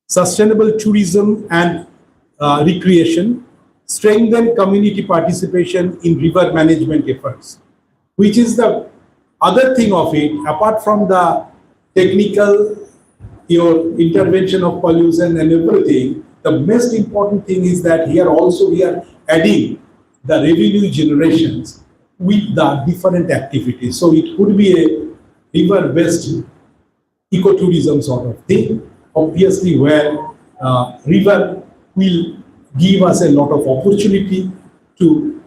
sustainable tourism and recreation, strengthen community participation in river management efforts, which is the other thing of it, apart from the technical, your intervention of pollution and everything, the most important thing is that here also we are adding the revenue generations with the different activities. So it could be a river-based ecotourism sort of thing, obviously where river will give us a lot of opportunity to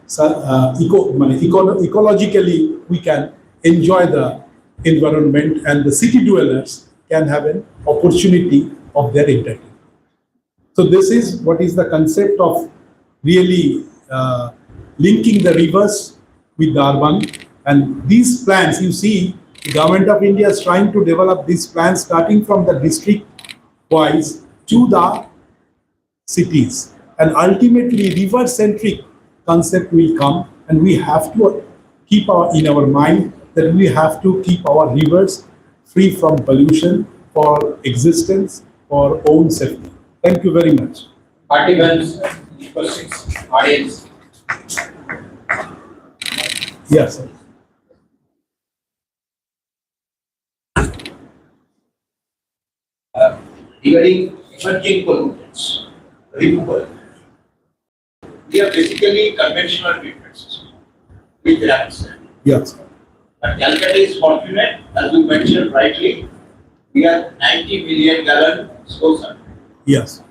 ecologically we can enjoy the environment, and the city dwellers can have an opportunity of their entertainment. So this is what is the concept of really linking the rivers with the urban. And these plans, you see, the Government of India is trying to develop these plans starting from the district wise to the cities, and ultimately river centric concept will come, and we have to keep in our mind that we have to keep our rivers free from pollution for existence, for own safety. Thank you very much. Participants, questions, audience. Yes, sir. Regarding emerging pollutants, removal, we are basically conventional treatment system with ramps. Yes. But Calcutta is fortunate, as you mentioned rightly, we are 90 million gallon slow circuit. Yes.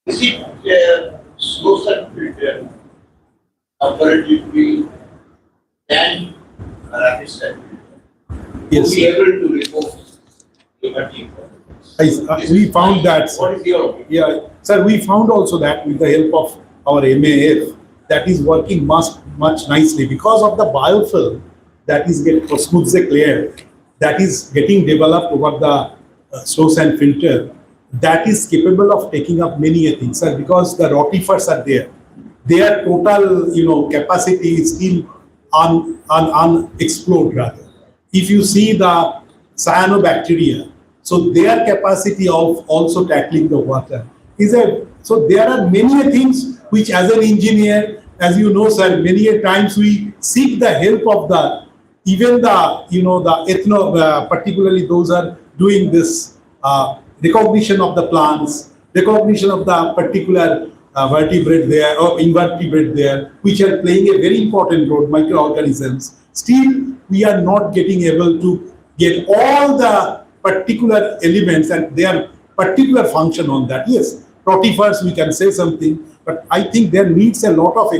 Is it slow circuit comparatively than rapid circuit? Yes. To be able to remove emerging pollutants. We found that. What is your opinion? Yeah, sir, we found also that with the help of our MAF, that is working much nicely because of the biofilm. that is get smooth layer that is getting developed over the slow sand filter, that is capable of taking up many things, sir, because the rotifers are there. Their total, capacity is still unexplored rather. If you see the cyanobacteria, so their capacity of also tackling the water so there are many things which as an engineer, as you know, sir, many a times we seek the help of even the particularly those are doing this recognition of the plants, recognition of the particular vertebrate there or invertebrate there, which are playing a very important role, microorganisms. Still, we are not getting able to get all the particular elements and their particular function on that. Yes, rotifers, we can say something, but I think there needs a lot of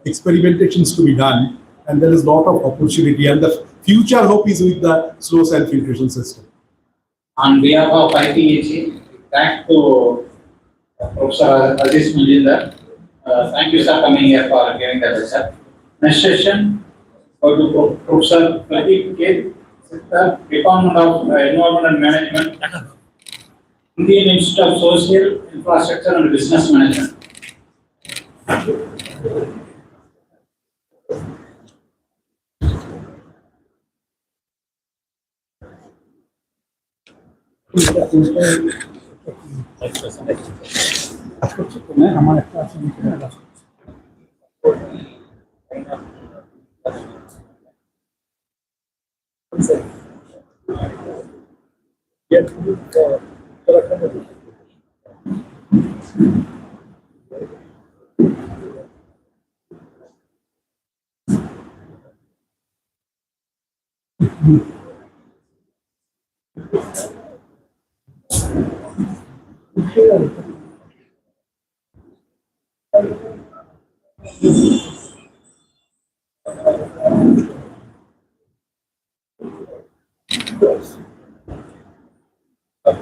experimentations to be done, and there is a lot of opportunity, and the future hope is with the slow sand filtration system. On behalf of IPHE, thanks to Professor Aziz Mujinder. Thank you, sir, coming here for giving the lecture. Next session, go to Professor Pradeep K. Department of Environment and Management, Indian Institute of Social, Infrastructure and Business Management.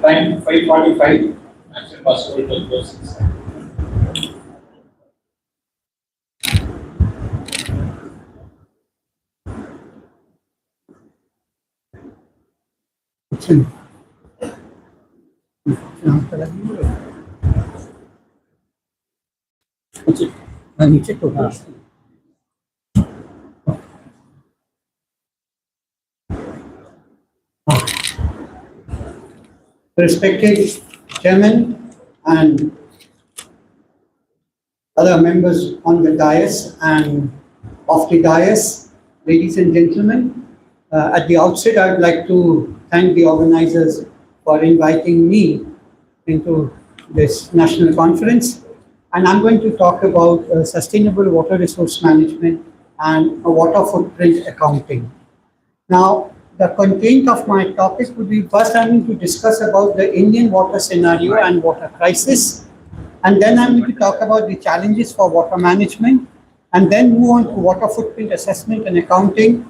Time 5:45. Action possible to close. Respected Chairman and other members on the dais and off the dais, ladies and gentlemen, at the outset, I would like to thank the organizers for inviting me into this national conference. And I'm going to talk about sustainable water resource management and water footprint accounting. Now, the content of my topic would be first I'm going to discuss about the Indian water scenario and water crisis, and then I'm going to talk about the challenges for water management, and then move on to water footprint assessment and accounting,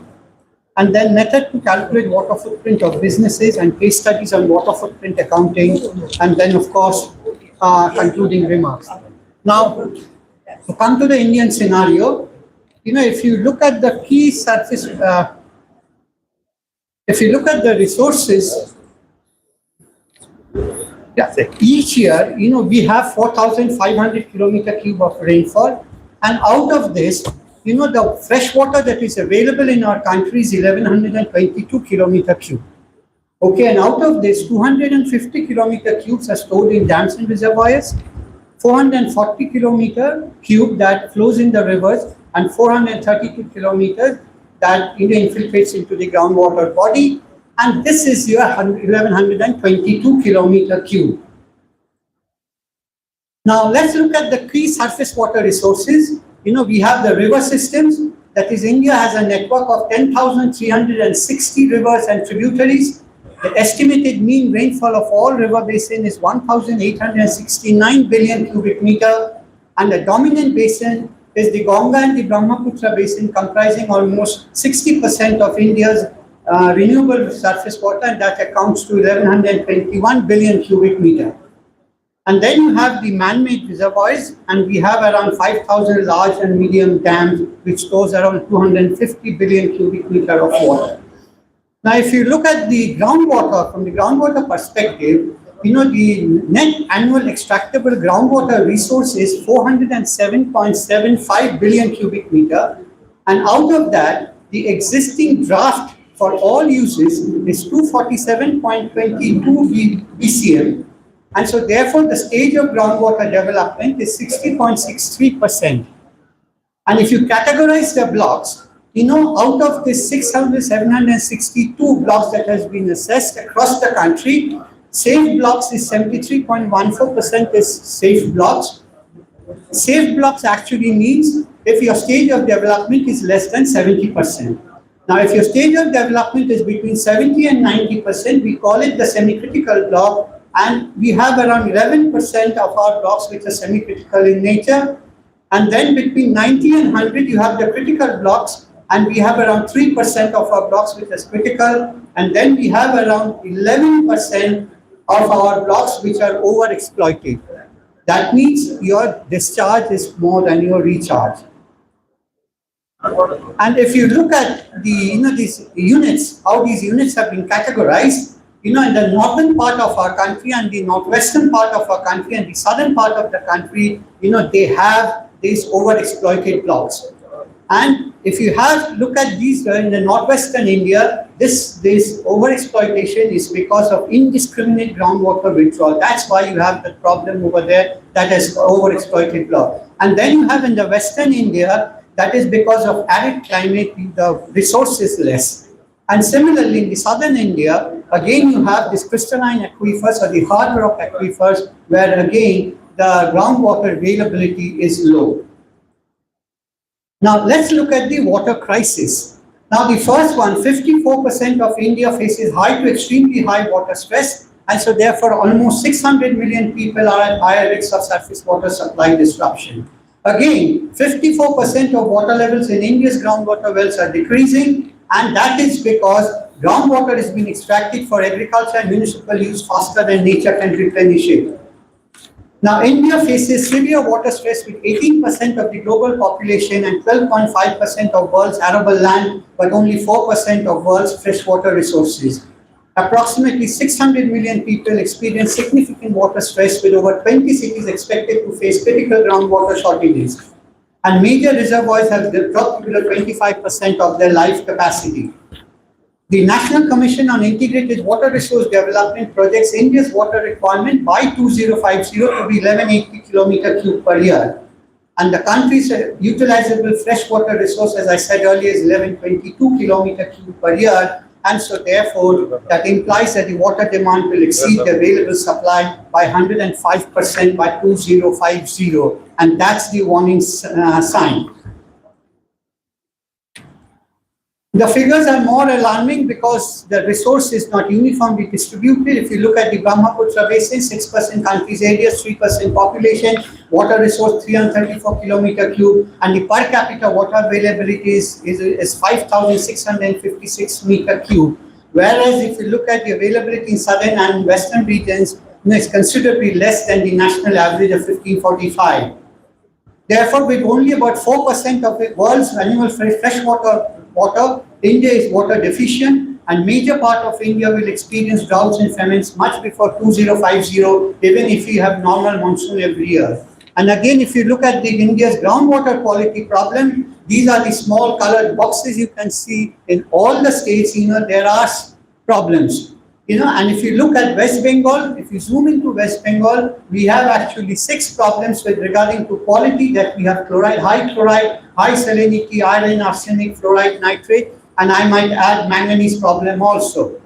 and then method to calculate water footprint of businesses and case studies on water footprint accounting, and then of course concluding remarks. Now, to come to the Indian scenario, if you look at the key surface if you look at the resources, each year, we have 4,500 kilometer cube of rainfall, and out of this, the fresh water that is available in our country is 1,122 kilometer cube. Okay, and out of this, 250 kilometer cubes are stored in dams and reservoirs, 440 kilometer cube that flows in the rivers, and 432 kilometers that infiltrates into the groundwater body, and this is your 1122 kilometer cube. Now let's look at the key surface water resources. We have the river systems, that is India has a network of 10,360 rivers and tributaries. The estimated mean rainfall of all river basin is 1,869 billion cubic meter, and the dominant basin is the Ganga and the Brahmaputra basin, comprising almost 60% of India's renewable surface water, and that accounts to 1,121 billion cubic meter. And then you have the man-made reservoirs, and we have around 5,000 large and medium dams, which stores around 250 billion cubic meter of water. Now, if you look at the groundwater, from the groundwater perspective, the net annual extractable groundwater resource is 407.75 billion cubic meter. And out of that, the existing draft for all uses is 247.22 BCM. And so therefore, the stage of groundwater development is 60.63%. And if you categorize the blocks, out of the 762 blocks that has been assessed across the country, safe blocks is 73.14% is safe blocks. Safe blocks actually means if your stage of development is less than 70%. Now, if your stage of development is between 70 and 90%, we call it the semi-critical block, and we have around 11% of our blocks which are semi-critical in nature. And then between 90 and 100, you have the critical blocks, and we have around 3% of our blocks which is critical, and then we have around 11% of our blocks which are overexploited. That means your discharge is more than your recharge. And if you look at these units, how these units have been categorized, in the northern part of our country and the northwestern part of our country and the southern part of the country, they have these overexploited blocks. And if you look at these in the northwestern India, this overexploitation is because of indiscriminate groundwater withdrawal. That's why you have the problem over there, that is overexploited block. And then you have in the western India, that is because of arid climate, the resource is less. And similarly, in the southern India, again you have this crystalline aquifers or the hard rock aquifers, where again the groundwater availability is low. Now let's look at the water crisis. Now the first one, 54% of India faces high to extremely high water stress, and so therefore almost 600 million people are at higher risks of surface water supply disruption. Again, 54% of water levels in India's groundwater wells are decreasing, and that is because groundwater is being extracted for agriculture and municipal use faster than nature can replenish it. Now, India faces severe water stress with 18% of the global population and 12.5% of world's arable land, but only 4% of world's freshwater resources. Approximately 600 million people experience significant water stress, with over 20 cities expected to face critical groundwater shortages. And major reservoirs have dropped below 25% of their life capacity. The National Commission on Integrated Water Resource Development projects India's water requirement by 2050 to be 1180 km cube per year. And the country's utilizable freshwater resource, as I said earlier, is 1122 km cube per year. And so therefore, that implies that the water demand will exceed the available supply by 105% by 2050. And that's the warning sign. The figures are more alarming because the resource is not uniformly distributed. If you look at the Brahmaputra Basin, 6% country's area, 3% population, water resource 334 km cube, and the per capita water availability is 5,656 meter cube. Whereas if you look at the availability in southern and western regions, it's considerably less than the national average of 1545. Therefore, with only about 4% of the world's annual freshwater water, India is water deficient, and major part of India will experience droughts and famines much before 2050, even if you have normal monsoon every year. And again, if you look at India's groundwater quality problem, these are the small colored boxes you can see in all the states. There are problems. And if you look at West Bengal, if you zoom into West Bengal, we have actually 6 problems with regarding to quality, that we have chloride, high salinity, iron, arsenic, fluoride, nitrate, and I might add manganese problem also.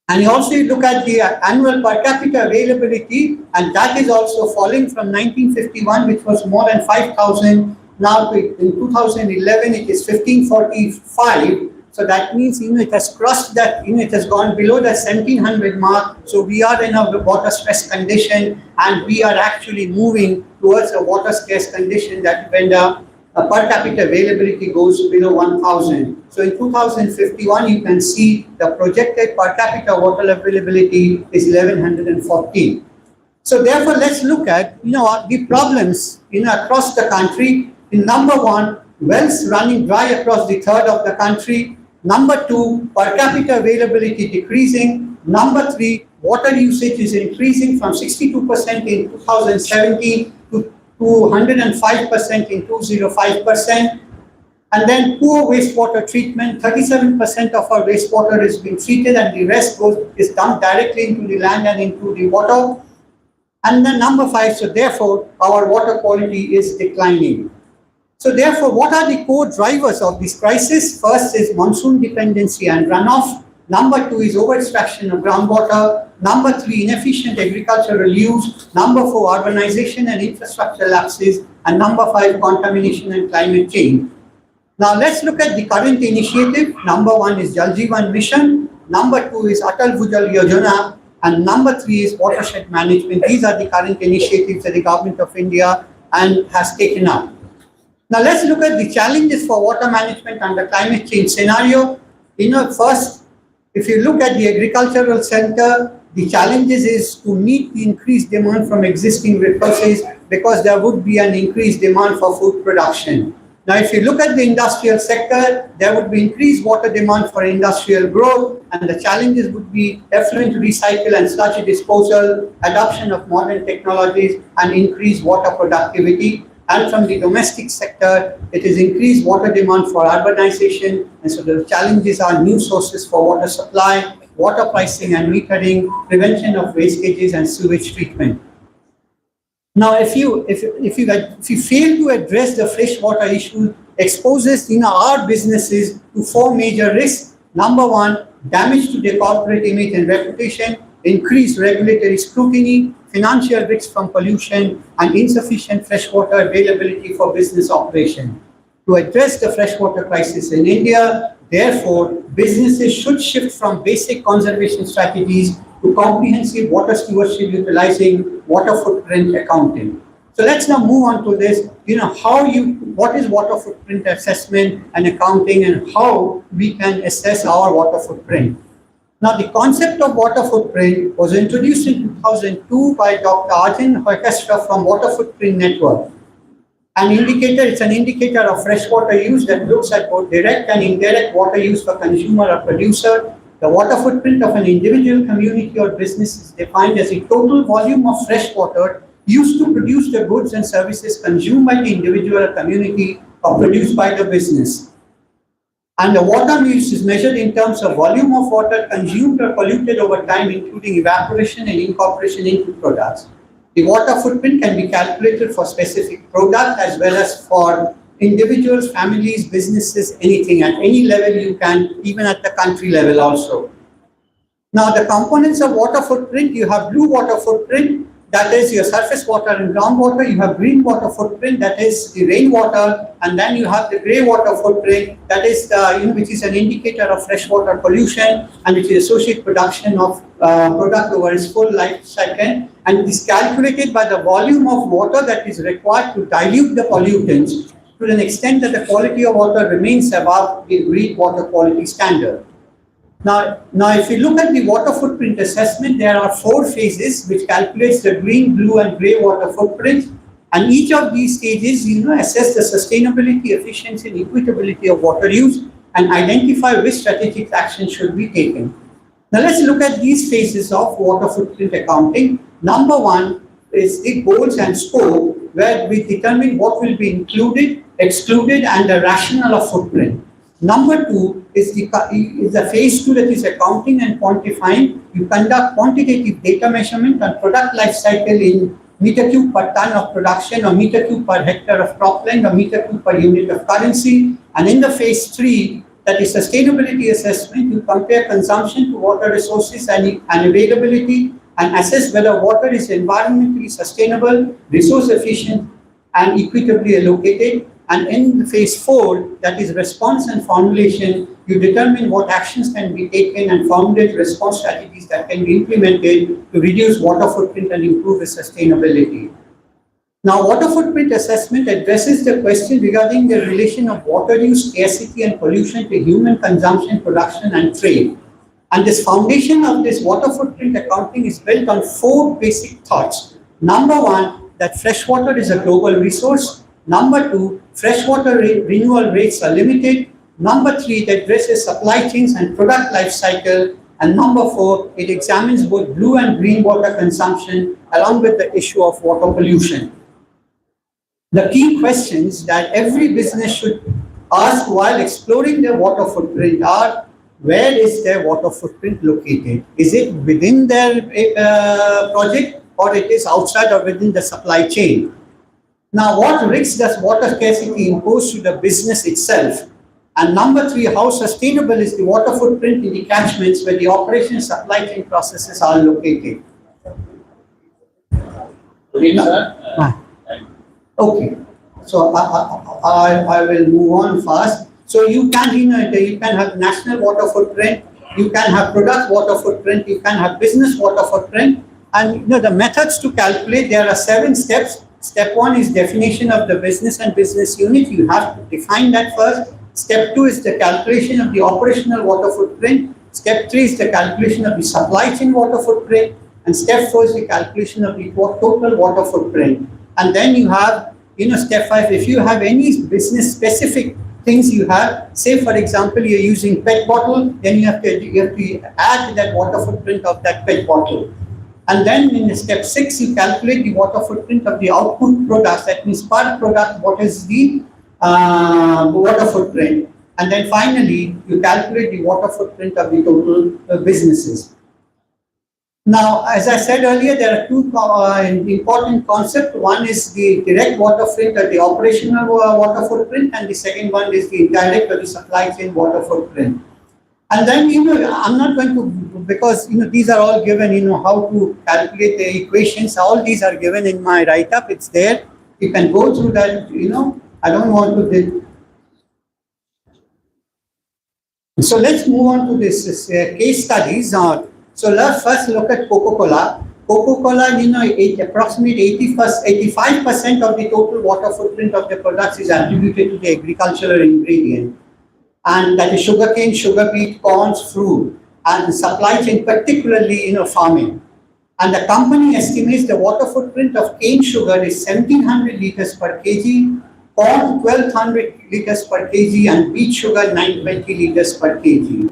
And you also look at the annual per capita availability, and that is also falling from 1951, which was more than 5,000. Now in 2011, it is 1545. So that means, it has crossed that, it has gone below the 1700 mark. So we are in a water stress condition, and we are actually moving towards a water scarce condition, that when the per capita availability goes below 1,000. So in 2051, you can see the projected per capita water availability is 1140. So therefore, let's look at, the problems, across the country. In number one, wells running dry across the third of the country. Number two, per capita availability decreasing. Number three, water usage is increasing from 62% in 2017 to 105% in 2005%. And then poor wastewater treatment, 37% of our wastewater is being treated and the rest is dumped directly into the land and into the water. And then number five, so therefore our water quality is declining. So therefore, what are the core drivers of this crisis? First is monsoon dependency and runoff. Number two is over-extraction of groundwater. Number three, inefficient agricultural use. Number four, urbanization and infrastructure lapses. And number five, contamination and climate change. Now let's look at the current initiative. Number one is Jal Jeevan Mission. Number two is Atal Bhujal Yojana. And number three is watershed management. These are the current initiatives that the government of India has taken up. Now let's look at the challenges for water management under climate change scenario. First, if you look at the agricultural sector, the challenges is to meet the increased demand from existing resources because there would be an increased demand for food production. Now, if you look at the industrial sector, there would be increased water demand for industrial growth, and the challenges would be effluent recycle and sludge disposal, adoption of modern technologies, and increased water productivity. And from the domestic sector, it is increased water demand for urbanization, and so the challenges are new sources for water supply, water pricing and metering, prevention of wastages, and sewage treatment. Now, if you fail to address the freshwater issue, exposes our businesses to four major risks. Number one, damage to their corporate image and reputation, increased regulatory scrutiny, financial risks from pollution, and insufficient freshwater availability for business operation. To address the freshwater crisis in India, therefore, businesses should shift from basic conservation strategies to comprehensive water stewardship utilizing water footprint accounting. So let's now move on to this, what is water footprint assessment and accounting, and how we can assess our water footprint. Now, the concept of water footprint was introduced in 2002 by Dr. Arjun Hoekastra from Water Footprint Network. It's an indicator of freshwater use that looks at both direct and indirect water use for consumer or producer. The water footprint of an individual, community, or business is defined as the total volume of fresh water used to produce the goods and services consumed by the individual or community or produced by the business. And the water use is measured in terms of volume of water consumed or polluted over time, including evaporation and incorporation into products. The water footprint can be calculated for specific product as well as for individuals, families, businesses, anything at any level you can, even at the country level also. Now, the components of water footprint, you have blue water footprint, that is your surface water and groundwater. You have green water footprint, that is the rainwater, and then you have the grey water footprint, that is which is an indicator of freshwater pollution, and which is associated production of product over its full life cycle, and it is calculated by the volume of water that is required to dilute the pollutants to an extent that the quality of water remains above the agreed water quality standard. Now, if you look at the water footprint assessment, there are four phases which calculates the green, blue, and grey water footprint. And each of these stages, assess the sustainability, efficiency, and equitability of water use and identify which strategic action should be taken. Now, let's look at these phases of water footprint accounting. Number one is the goals and scope, where we determine what will be included, excluded, and the rationale of footprint. Number two is the phase two, that is accounting and quantifying. You conduct quantitative data measurement on product life cycle in meter cube per ton of production, or meter cube per hectare of cropland, or meter cube per unit of currency. And in the phase three, that is sustainability assessment, you compare consumption to water resources and availability, and assess whether water is environmentally sustainable, resource efficient, and equitably allocated. And in phase four, that is response and formulation, you determine what actions can be taken and formulate response strategies that can be implemented to reduce water footprint and improve its sustainability. Now, water footprint assessment addresses the question regarding the relation of water use, scarcity, and pollution to human consumption, production, and trade. And this foundation of this water footprint accounting is built on four basic thoughts. Number one, that fresh water is a global resource. Number two, freshwater renewal rates are limited. Number three, it addresses supply chains and product life cycle. And number four, it examines both blue and green water consumption along with the issue of water pollution. The key questions that every business should ask while exploring their water footprint are: where is their water footprint located? Is it within their project, or it is outside or within the supply chain? Now, what risks does water scarcity impose to the business itself? And number three, how sustainable is the water footprint in the catchments where the operation supply chain processes are located? Okay, so I will move on fast. So you can, you can have national water footprint, you can have product water footprint, you can have business water footprint, and the methods to calculate, there are 7 steps. Step 1 is definition of the business and business unit. You have to define that first. Step 2 is the calculation of the operational water footprint. Step 3 is the calculation of the supply chain water footprint. And step 4 is the calculation of the total water footprint. And then you have, step 5, if you have any business specific things you have, say for example, you're using PET bottle, then you have to add that water footprint of that PET bottle. And then in step 6, you calculate the water footprint of the output products. That means per product, what is the water footprint. And then finally, you calculate the water footprint of the total businesses. Now, as I said earlier, there are 2 important concepts. One is the direct water footprint or the operational water footprint, and the second one is the indirect or the supply chain water footprint. And then, I'm not going to, because, these are all given, how to calculate the equations. All these are given in my write-up. It's there. You can go through that, I don't want to do. So let's move on to this case studies. So let's first look at Coca-Cola. Coca-Cola, approximately 85% of the total water footprint of the products is attributed to the agricultural ingredient. And that is sugarcane, sugar beet, corns, fruit, and supply chain, particularly, farming. And the company estimates the water footprint of cane sugar is 1700 liters per kg, corn 1200 liters per kg, and beet sugar 920 liters per kg.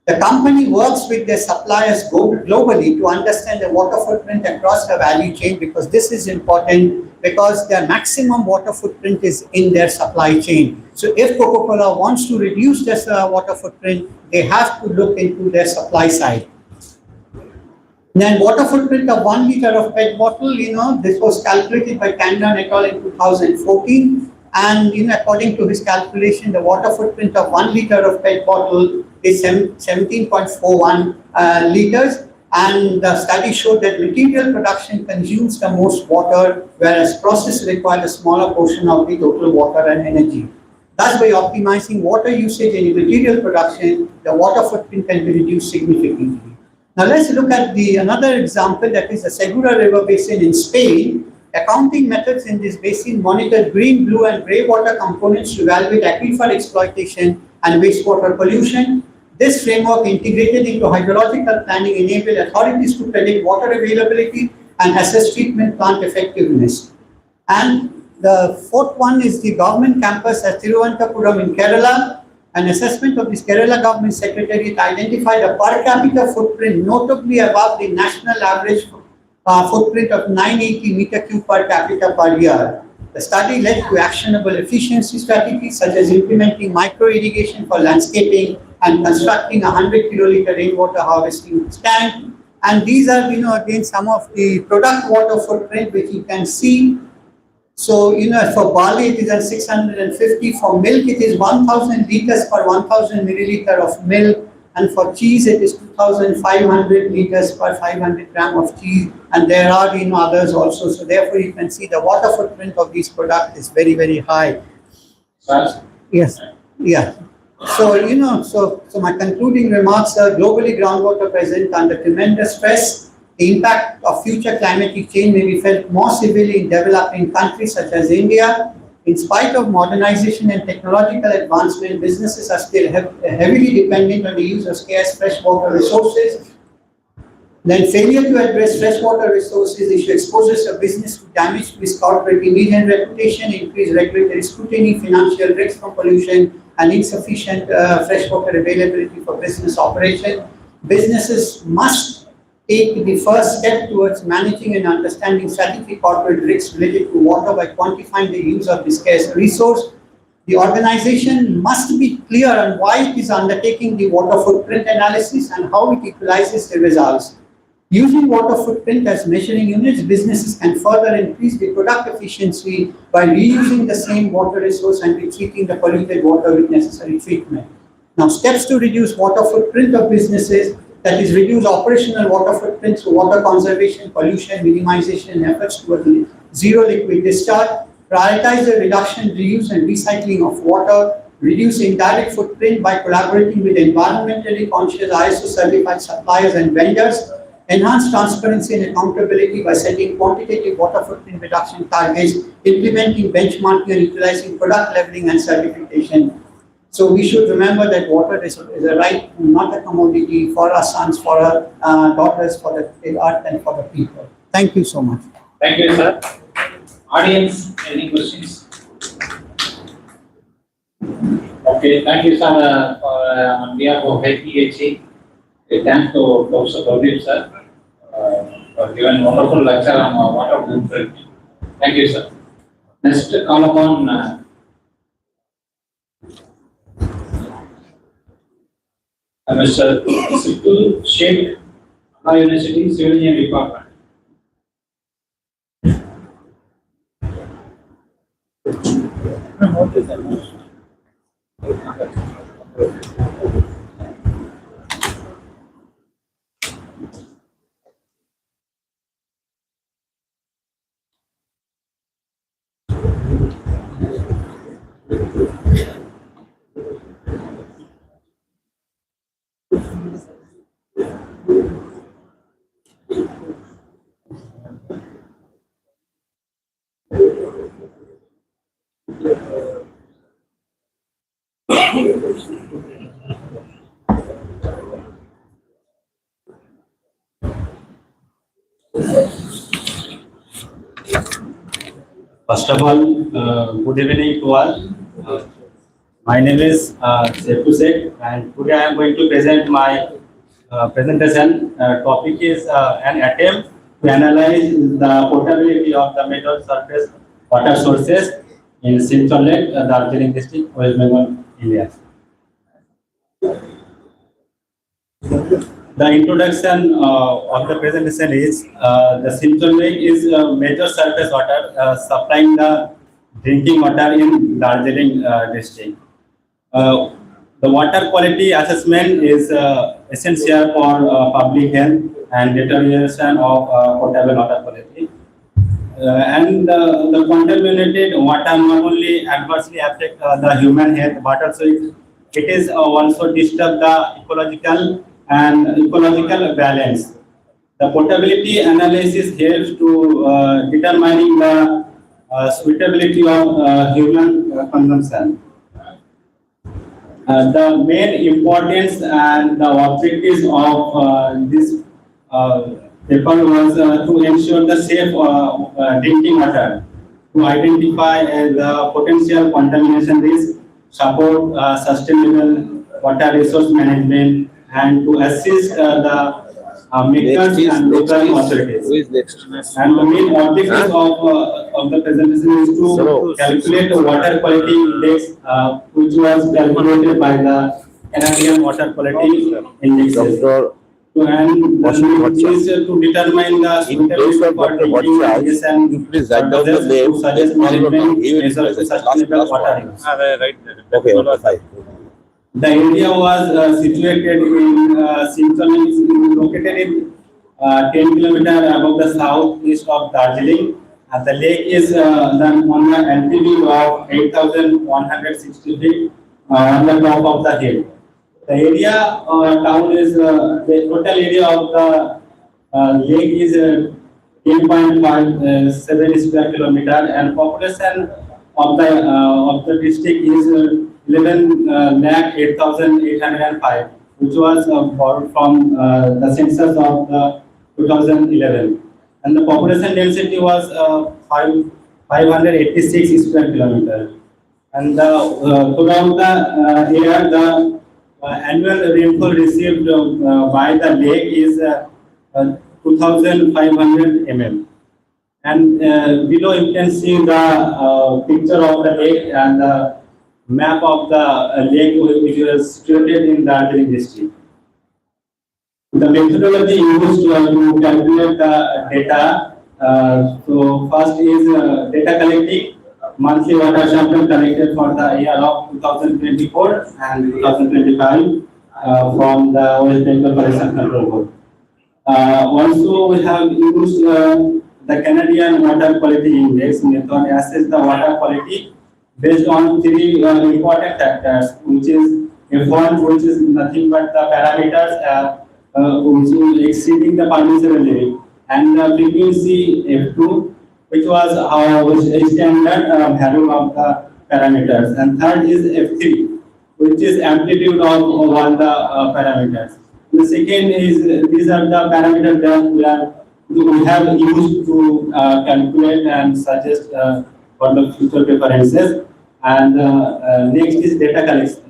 The company works with their suppliers globally to understand the water footprint across the value chain, because this is important, because their maximum water footprint is in their supply chain. So if Coca-Cola wants to reduce their water footprint, they have to look into their supply side. Then water footprint of 1 liter of PET bottle, this was calculated by Tandon et al. In 2014. And according to his calculation, the water footprint of 1 liter of PET bottle is 17.41 liters. And the study showed that material production consumes the most water, whereas process requires a smaller portion of the total water and energy. Thus, by optimizing water usage in material production, the water footprint can be reduced significantly. Now let's look at another example, that is the Segura River Basin in Spain. Accounting methods in this basin monitor green, blue, and grey water components to evaluate aquifer exploitation and wastewater pollution. This framework, integrated into hydrological planning, enables authorities to predict water availability and assess treatment plant effectiveness. And the 4th one is the government campus at Thiruvananthapuram in Kerala. An assessment of this Kerala government secretariat identified a per capita footprint notably above the national average footprint of 980 meter cube per capita per year. The study led to actionable efficiency strategies such as implementing micro irrigation for landscaping and constructing a 100 kiloliter rainwater harvesting tank. And these are, again, some of the product water footprint which you can see. So, for barley it is at 650, for milk it is 1000 liters per 1000 milliliter of milk, and for cheese it is 2500 liters per 500 gram of cheese, and there are others also. So therefore you can see the water footprint of these products is very, very high. Yes, yeah. So, so my concluding remarks are: globally groundwater present under tremendous stress. The impact of future climatic change may be felt more severely in developing countries such as India. In spite of modernization and technological advancement, businesses are still heavily dependent on the use of scarce freshwater resources. Then failure to address freshwater resources issue exposes a business to damage to its corporate image and reputation, increased regulatory scrutiny, financial risks from pollution, and insufficient freshwater availability for business operation. Businesses must take the first step towards managing and understanding strategic corporate risks related to water by quantifying the use of this scarce resource. The organization must be clear on why it is undertaking the water footprint analysis and how it equalizes the results. Using water footprint as measuring units, businesses can further increase the product efficiency by reusing the same water resource and retreating the polluted water with necessary treatment. Now, steps to reduce water footprint of businesses, that is, reduce operational water footprint through water conservation, pollution minimization efforts towards zero liquid discharge, prioritize the reduction, reuse, and recycling of water, reduce indirect footprint by collaborating with environmentally conscious ISO certified suppliers and vendors, enhance transparency and accountability by setting quantitative water footprint reduction targets, implementing benchmarking and utilizing product leveling and certification. So we should remember that water is a right, not a commodity for our sons, for our daughters, for the earth and for the people. Thank you so much. Thank you, sir. Audience, any questions? Okay, thank you, sir, on behalf of IPHE. Thanks to Professor Pradeep, sir, for giving wonderful lecture on water footprint. Thank you, sir. Next, call upon Mr. Sipul Sheikh, Anna University Civil Engineering Department. First of all, good evening to all. My name is Sepu Sheikh, and today I am going to present my presentation. Topic is an attempt to analyze the potability of the major surface water sources in Silchar Lake, Darjeeling district, West Bengal, India. The introduction of the presentation is the Silchar Lake is a major surface water supplying the drinking water in Darjeeling district. The water quality assessment is essential for public health and deterioration of potable water quality. And the contaminated water not only adversely affect the human health, but also it is also disturb the ecological balance. The potability analysis helps to determining the suitability of human consumption. The main importance and the objectives of this paper was to ensure the safe drinking water, to identify the potential contamination risk, support sustainable water resource management, and to assist the makers and local authorities. Who is next? And the main objective of the presentation is to calculate the water quality index, which was calculated by the Canadian Water Quality Index. Dr. And the main is to determine the In case of for Dr. drinking Bhattacharya, irrigation you please write down the purposes name. to suggest management He will measures to present. sustainable Last water one. use. Okay, fine. The area was situated in Silchar is located in 10 kilometers above the southeast of Darjeeling. And the lake is on the altitude of 8,160 feet on the top of the hill. The area town is the total area of the lake is 10.57 square kilometer, and population of the district is 11 lakh 8,805, which was borrowed from the census of the 2011, and the population density was 586 square kilometer. And throughout the year, the annual rainfall received by the lake is 2,500 mm. And below you can see the picture of the lake and the map of the lake which is situated in Darjeeling district. The methodology used to calculate the data, so first is data collecting, monthly water sample collected for the year of 2024 and 2025 from the West Bengal Pollution Control Board. Also, we have used the Canadian Water Quality Index method to assess the water quality based on three important factors, which is F1, which is nothing but the parameters which is exceeding the permissible limit, and the frequency F2, which was which standard value of the parameters, and third is F3, which is amplitude of all the parameters. The second is these are the parameters that we have used to calculate and suggest for the future preferences. And next is data analysis.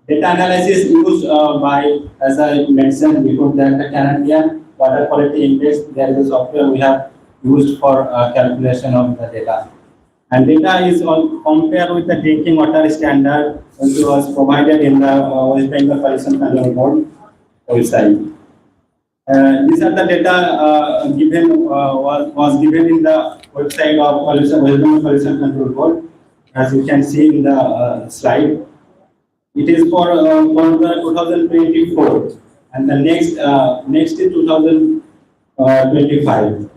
Data analysis used by, as I mentioned before, that the Canadian Water Quality Index. There is a software we have used for calculation of the data. And data is compared with the drinking water standard which was provided in the West Bengal Pollution Control Board website. These are the data given was given in the website of West Bengal Pollution Control Board, as you can see in the slide. It is for the 2024, and the next is 2025.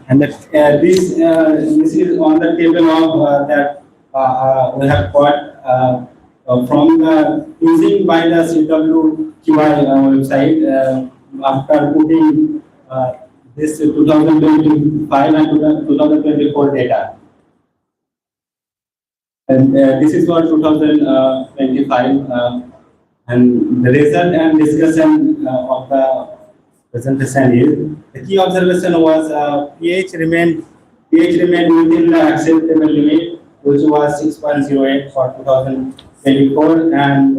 And this is on the table of that we have got from the using by the CWQI website after putting this 2025 and 2024 data. And this is for 2025, and the result and discussion of the presentation is the key observation was pH remained within the acceptable limit, which was 6.08 for 2024, and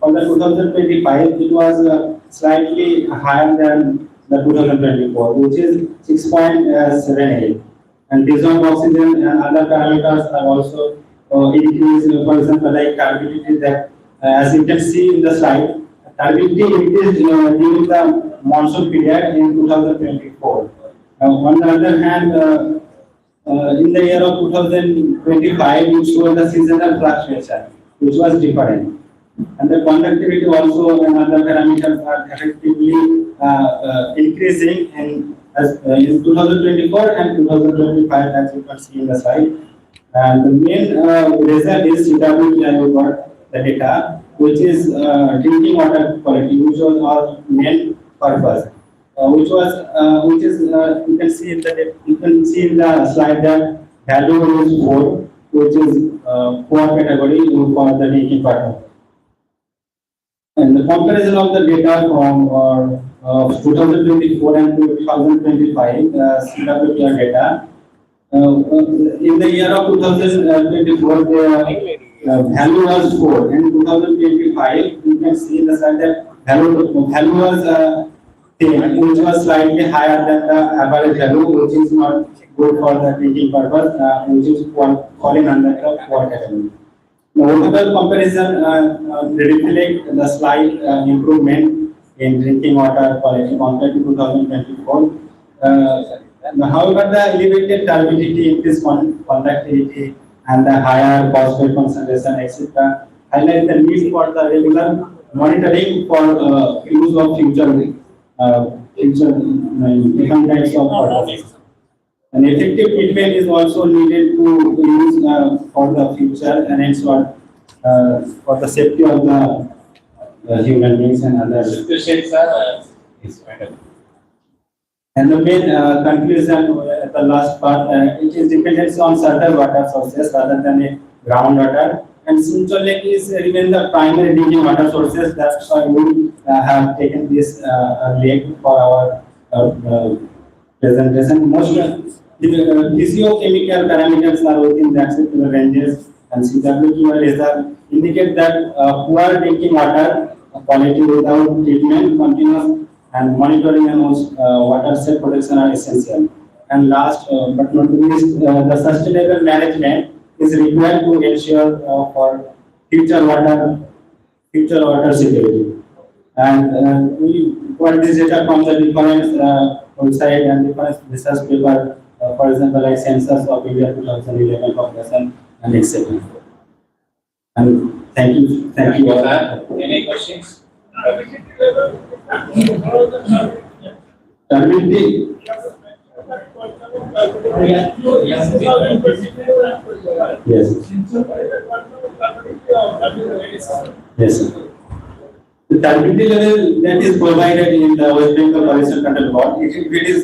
for the 2025 it was slightly higher than the 2024, which is 6.78, and dissolved oxygen and other parameters are also increased. For example, like turbidity, that as you can see in the slide, turbidity increased during the monsoon period in 2024. On the other hand, in the year of 2025, it showed the seasonal fluctuation, which was different. And the conductivity also and other parameters are effectively increasing in 2024 and 2025, as you can see in the slide. And the main result is CWQI got the data, which is drinking water quality, which was our main purpose, which is you can see in the slide that value is 4, which is poor category for the drinking water. And the comparison of the data from 2024 and 2025 CWQI data. In the year of 2024, the value was 4, and 2025 you can see in the slide that value was 10, which was slightly higher than the average value, which is not good for the drinking purpose, which is falling under the poor category. The overall comparison reflect the slight improvement in drinking water quality compared to 2024. However, the elevated turbidity, increased conductivity, and the higher phosphate concentration, etc., highlight the need for the regular monitoring for use of future different types of water. An effective treatment is also needed to use for the future and ensure for the safety of the human beings and others. And the main conclusion at the last part, it is dependence on certain water sources rather than a groundwater, and Sinchol Lake is remain the primary drinking water sources. That's why we have taken this lake for our presentation. Most physiochemical parameters are within the acceptable ranges, and CWQL is the indicate that poor drinking water quality without treatment, continuous and monitoring and water safe protection are essential. And last but not least, the sustainable management is required to ensure for future water security. And we got this data from the different website and different research paper, for example, like Census of India 2011 population and etc. And thank you. Thank you, sir. Any questions? Turbidity. Yes. Yes, sir. The turbidity level that is provided in the West Bengal Pollution Control Board, if it is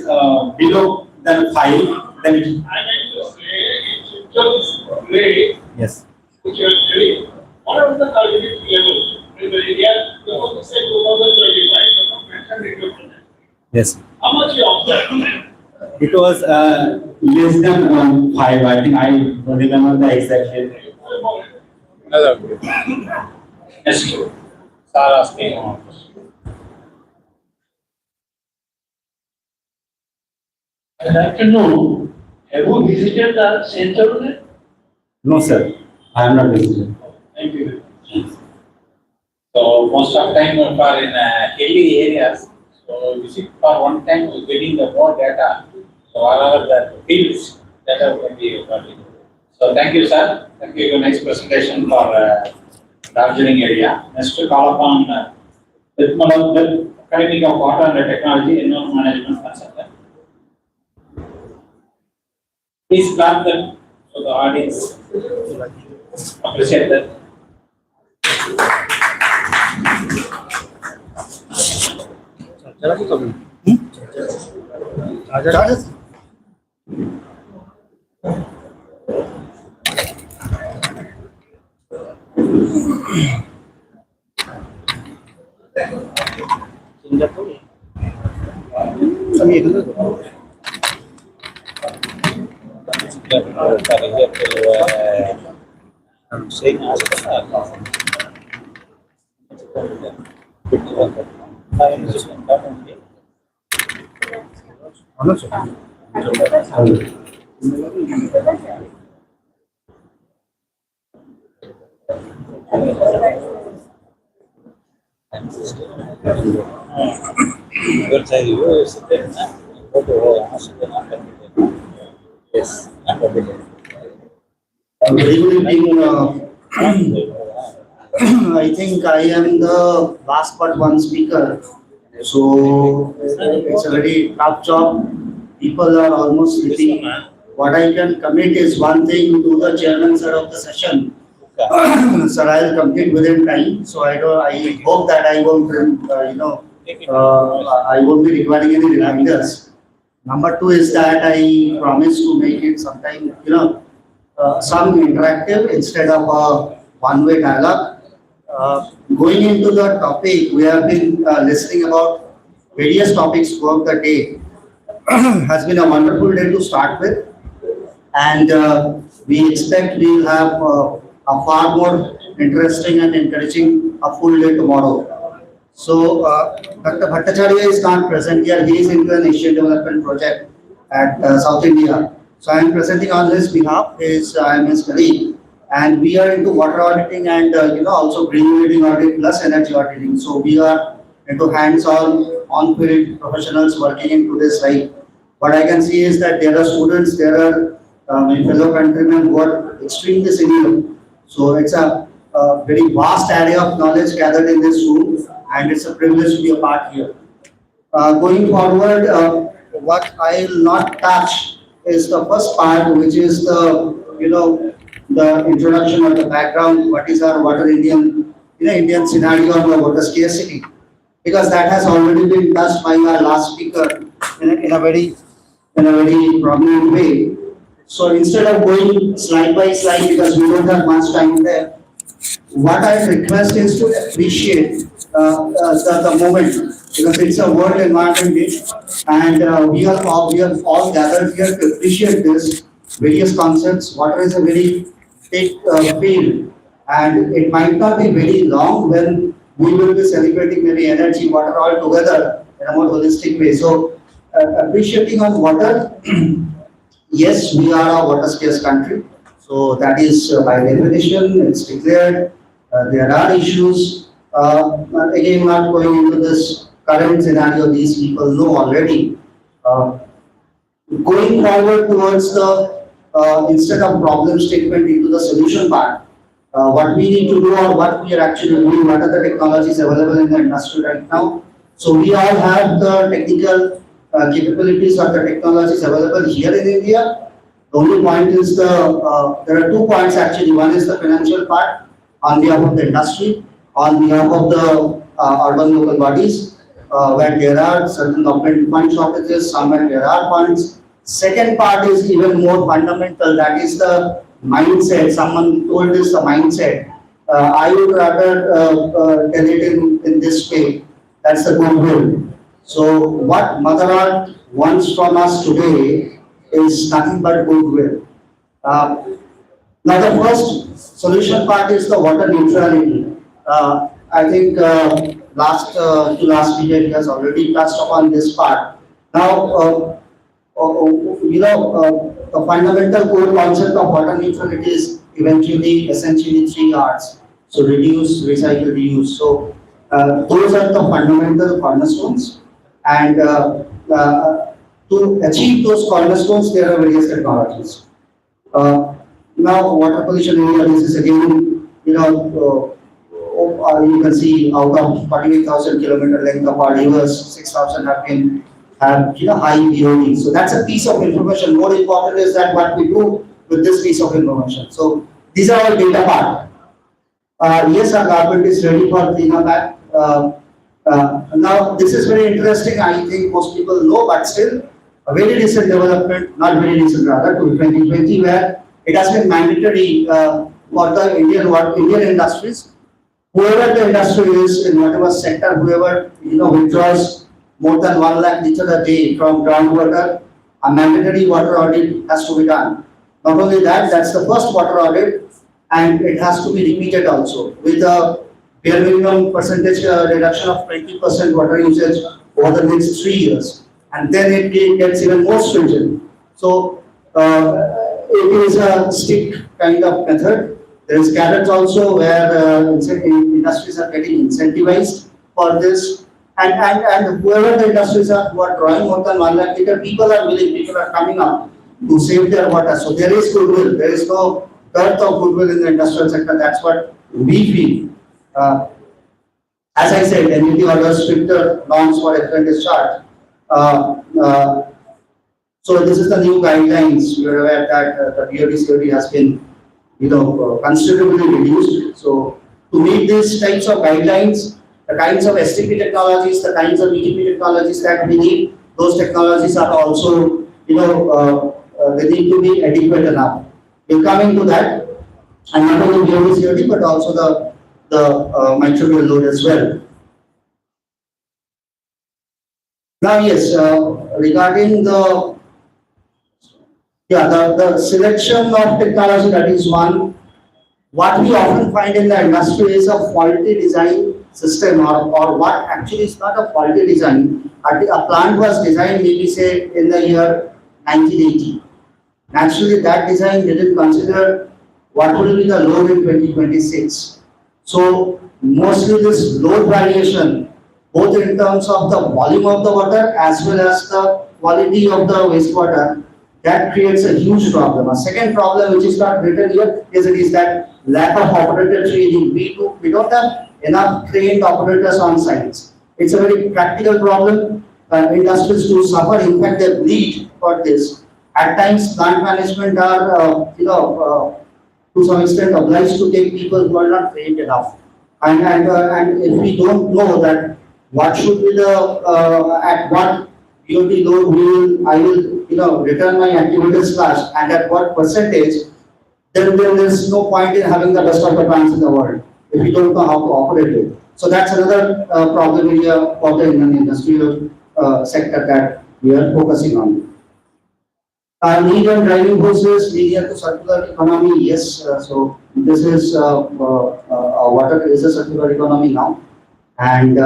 below than 5, then it. I meant to say, in Chittor's grade, Yes. which you are telling, what are the turbidity level in the area? You also say 2025, you have mentioned in your project. Yes. How much you observed? It was less than 5. I think I don't remember the exact date. Next, sir asking one question. I'd like to know, have you visited the center? No, sir. I am not visited. Thank you. So most of time we are in hilly areas. So visit for one time we getting the more data. So whatever the fields data can be recorded. So thank you, sir. Thank you. Your next presentation for Darjeeling area. Next to call upon the Academy of Water and Technology Environment Management Consultant. Please clap them so the audience appreciate that. Charges? Yes. Good evening. I think I am the last but one speaker. So it's a very tough job. People are almost sleeping. What I can commit is one thing to the chairman sir of the session. Sir, I will complete within time. So I hope that I won't, I won't be requiring any reminders. Number two is that I promise to make it sometime, some interactive instead of a one-way dialogue. Going into the topic, we have been listening about various topics throughout the day. Has been a wonderful day to start with, and we expect we will have a far more interesting and encouraging a full day tomorrow. So Dr. Bhattacharya is not present here. He is into an Asian development project at South India. So I am presenting on his behalf. I am his colleague, and we are into water auditing and also green building audit plus energy auditing. So we are into hands-on, on-field professionals working into this site. What I can see is that there are students, there are my fellow countrymen who are extremely senior. So it's a very vast area of knowledge gathered in this room, and it's a privilege to be a part here. Going forward, what I will not touch is the first part, which is the introduction or the background. What is our water Indian scenario on the water scarcity? Because that has already been touched by our last speaker in a very prominent way. So instead of going slide by slide, because we don't have much time there, what I request is to appreciate the moment, because it's a World Environment Day, and we are all gathered here to appreciate this various concepts. Water is a very big field, and it might not be very long when we will be celebrating maybe energy, water all together in a more holistic way. So, appreciating on water, yes, we are a water scarce country. So that is by definition, it's declared. There are issues. Again, not going into this current scenario, these people know already. Going forward towards the, instead of problem statement into the solution part, what we need to do or what we are actually doing, what are the technologies available in the industry right now. So we all have the technical capabilities or the technologies available here in India. The only point is there are 2 points actually. One is the financial part on behalf of the industry, on behalf of the urban local bodies, where there are certain government fund shortages, somewhere there are funds. Second part is even more fundamental, that is the mindset. Someone told us the mindset. I would rather tell it in this way, that's the goodwill. So what Mother Earth wants from us today is nothing but goodwill. Now the first solution part is the water neutrality. I think last period has already touched upon this part. Now, the fundamental core concept of water neutrality is eventually essentially 3 R's. So reduce, recycle, reuse. So those are the fundamental cornerstones. And to achieve those cornerstones, there are various technologies. Now, water pollution area, this is again, you can see out of 48,000 kilometer length of our rivers, 6,000 have high BOD. So that's a piece of information. More important is that what we do with this piece of information. So these are all data part. Yes, our government is ready for cleanup act. Now, this is very interesting. I think most people know, but still, a very recent development, not very recent rather, to 2020, where it has been mandatory for the Indian industries. Whoever the industry is in whatever sector, whoever withdraws more than 1 lakh liter a day from groundwater, a mandatory water audit has to be done. Not only that, that's the first water audit, and it has to be repeated also with a bare minimum percentage reduction of 20% water usage over the next 3 years. And then it gets even more stringent. So it is a stick kind of method. There is carrots also, where industries are getting incentivized for this. And whoever the industries are who are drawing more than 1 lakh liter, people are willing, people are coming up to save their water. So there is goodwill. There is no dearth of goodwill in the industrial sector. That's what we feel. As I said, NUT orders stricter norms for effluent discharge. So this is the new guidelines. You are aware that the BOD COD has been, considerably reduced. So to meet these types of guidelines, the kinds of STP technologies, the kinds of ETP technologies that we need, those technologies are also, they need to be adequate enough. We're coming to that, and not only BOD COD, but also the microbial load as well. Now, yes, regarding the selection of technology, that is one. What we often find in the industry is a faulty design system, or what actually is not a faulty design. A plant was designed maybe say in the year 1980. Naturally, that design didn't consider what will be the load in 2026. So mostly this load variation, both in terms of the volume of the water as well as the quality of the wastewater, that creates a huge problem. A second problem, which is not written here, is that lack of operator training. We don't have enough trained operators on sites. It's a very practical problem. Industries do suffer. In fact, they bleed for this. At times, plant management are, to some extent, obliged to take people who are not trained enough. And if we don't know that what should be the at what BOD load I will return my activities class, and at what percentage, then there is no point in having the best of the plants in the world. if we don't know how to operate it. So that's another problem area for the industrial sector that we are focusing on. Need and driving forces leading to circular economy, yes. So this is water is a circular economy now, and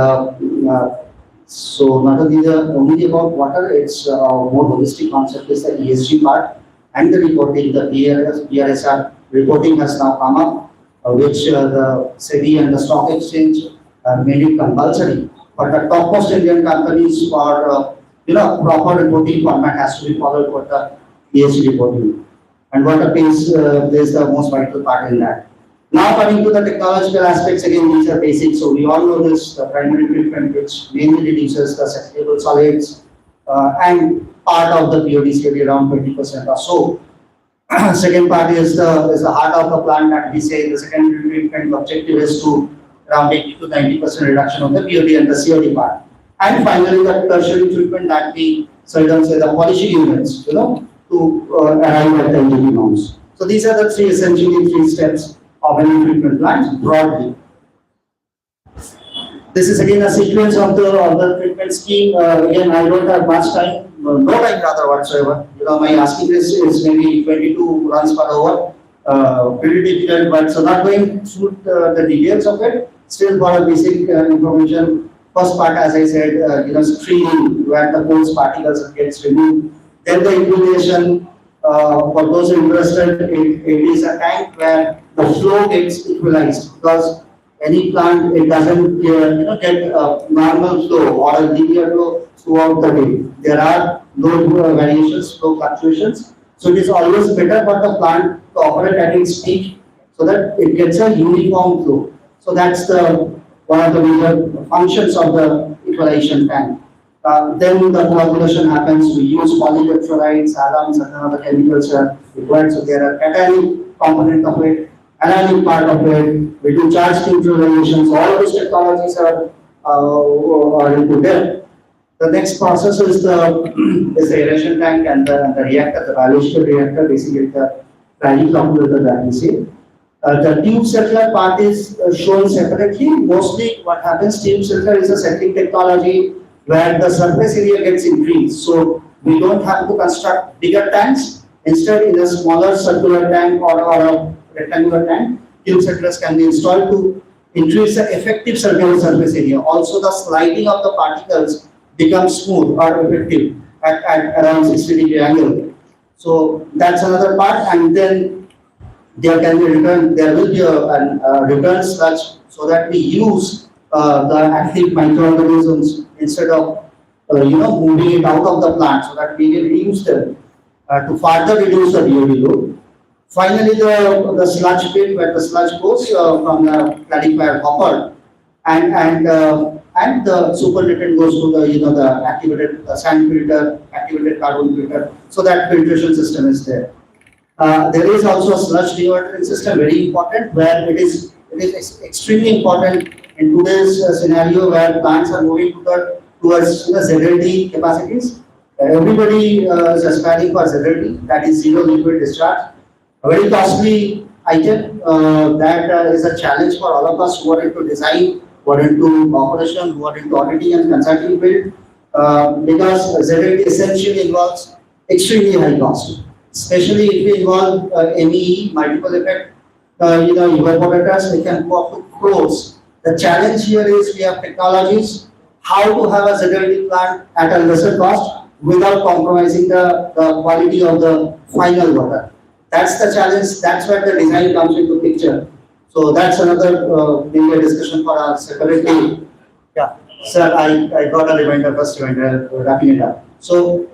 so not only about water, it's more holistic concept is the ESG part and the reporting. The PRSR reporting has now come up, which the SEBI and the stock exchange made it compulsory. But the topmost Indian companies for proper reporting format has to be followed for the ESG reporting, and water plays the most vital part in that. Now coming to the technological aspects, again these are basic. So we all know this, the primary treatment which mainly reduces the soluble solids and part of the POD around 20% or so. Second part is the heart of the plant that we say the secondary treatment objective is to around 80 to 90% reduction of the POD and the COD part. And finally the tertiary treatment that we seldom say the polishing units, to arrive at the NGT norms. So these are the essentially three steps of any treatment plant broadly. This is again a sequence of the treatment scheme. Again, I don't have much time, no time rather whatsoever. My asking this is maybe 22 runs per hour, pretty difficult, but so not going through the details of it. Still for a basic information. First part, as I said, screening where the coarse particles gets removed. Then the equalization, for those interested, it is a tank where the flow gets equalized because any plant, it doesn't get a normal flow or a linear flow throughout the day. There are load variations, flow fluctuations. So it is always better for the plant to operate at its peak so that it gets a uniform flow. So that's one of the major functions of the equalization tank. Then the coagulation happens. We use polytetralides, alums, and other chemicals are required. So there are cationic component of it, anionic part of it. We do charge neutralizations. All of these technologies are into there. The next process is the aeration tank and the reactor, the biological reactor, basically the Rayleigh calculator that we see. The tube settler part is shown separately. Mostly what happens, tube settler is a settling technology where the surface area gets increased. So we don't have to construct bigger tanks. Instead, in a smaller circular tank or a rectangular tank, tube settlers can be installed to increase the effective circular surface area. Also, the sliding of the particles becomes smooth or effective at around 60-degree angle. So that's another part, and then there can be return. There will be a return sludge so that we use the active microorganisms instead of moving it out of the plant, so that we will reuse them to further reduce the BOD load. Finally, the sludge pit where the sludge goes from the clarifier hopper, and the supernatant goes to the activated sand filter, activated carbon filter, so that filtration system is there. There is also a sludge dewatering system, very important, where it is extremely important in today's scenario where plants are moving towards ZLD capacities. Everybody is aspiring for ZLD, that is zero liquid discharge. A very costly item that is a challenge for all of us who are into design, who are into operation, who are into auditing and consulting build, because ZLD essentially involves extremely high cost, especially if we involve MEE, multiple effect, evaporators, they can go up to crores. The challenge here is we have technologies, how to have a ZLD plant at a lesser cost without compromising the quality of the final water. That's the challenge, that's where the design comes into picture. So that's another bigger discussion for our separate day. Yeah, sir, I got a reminder, first reminder, wrapping it up. So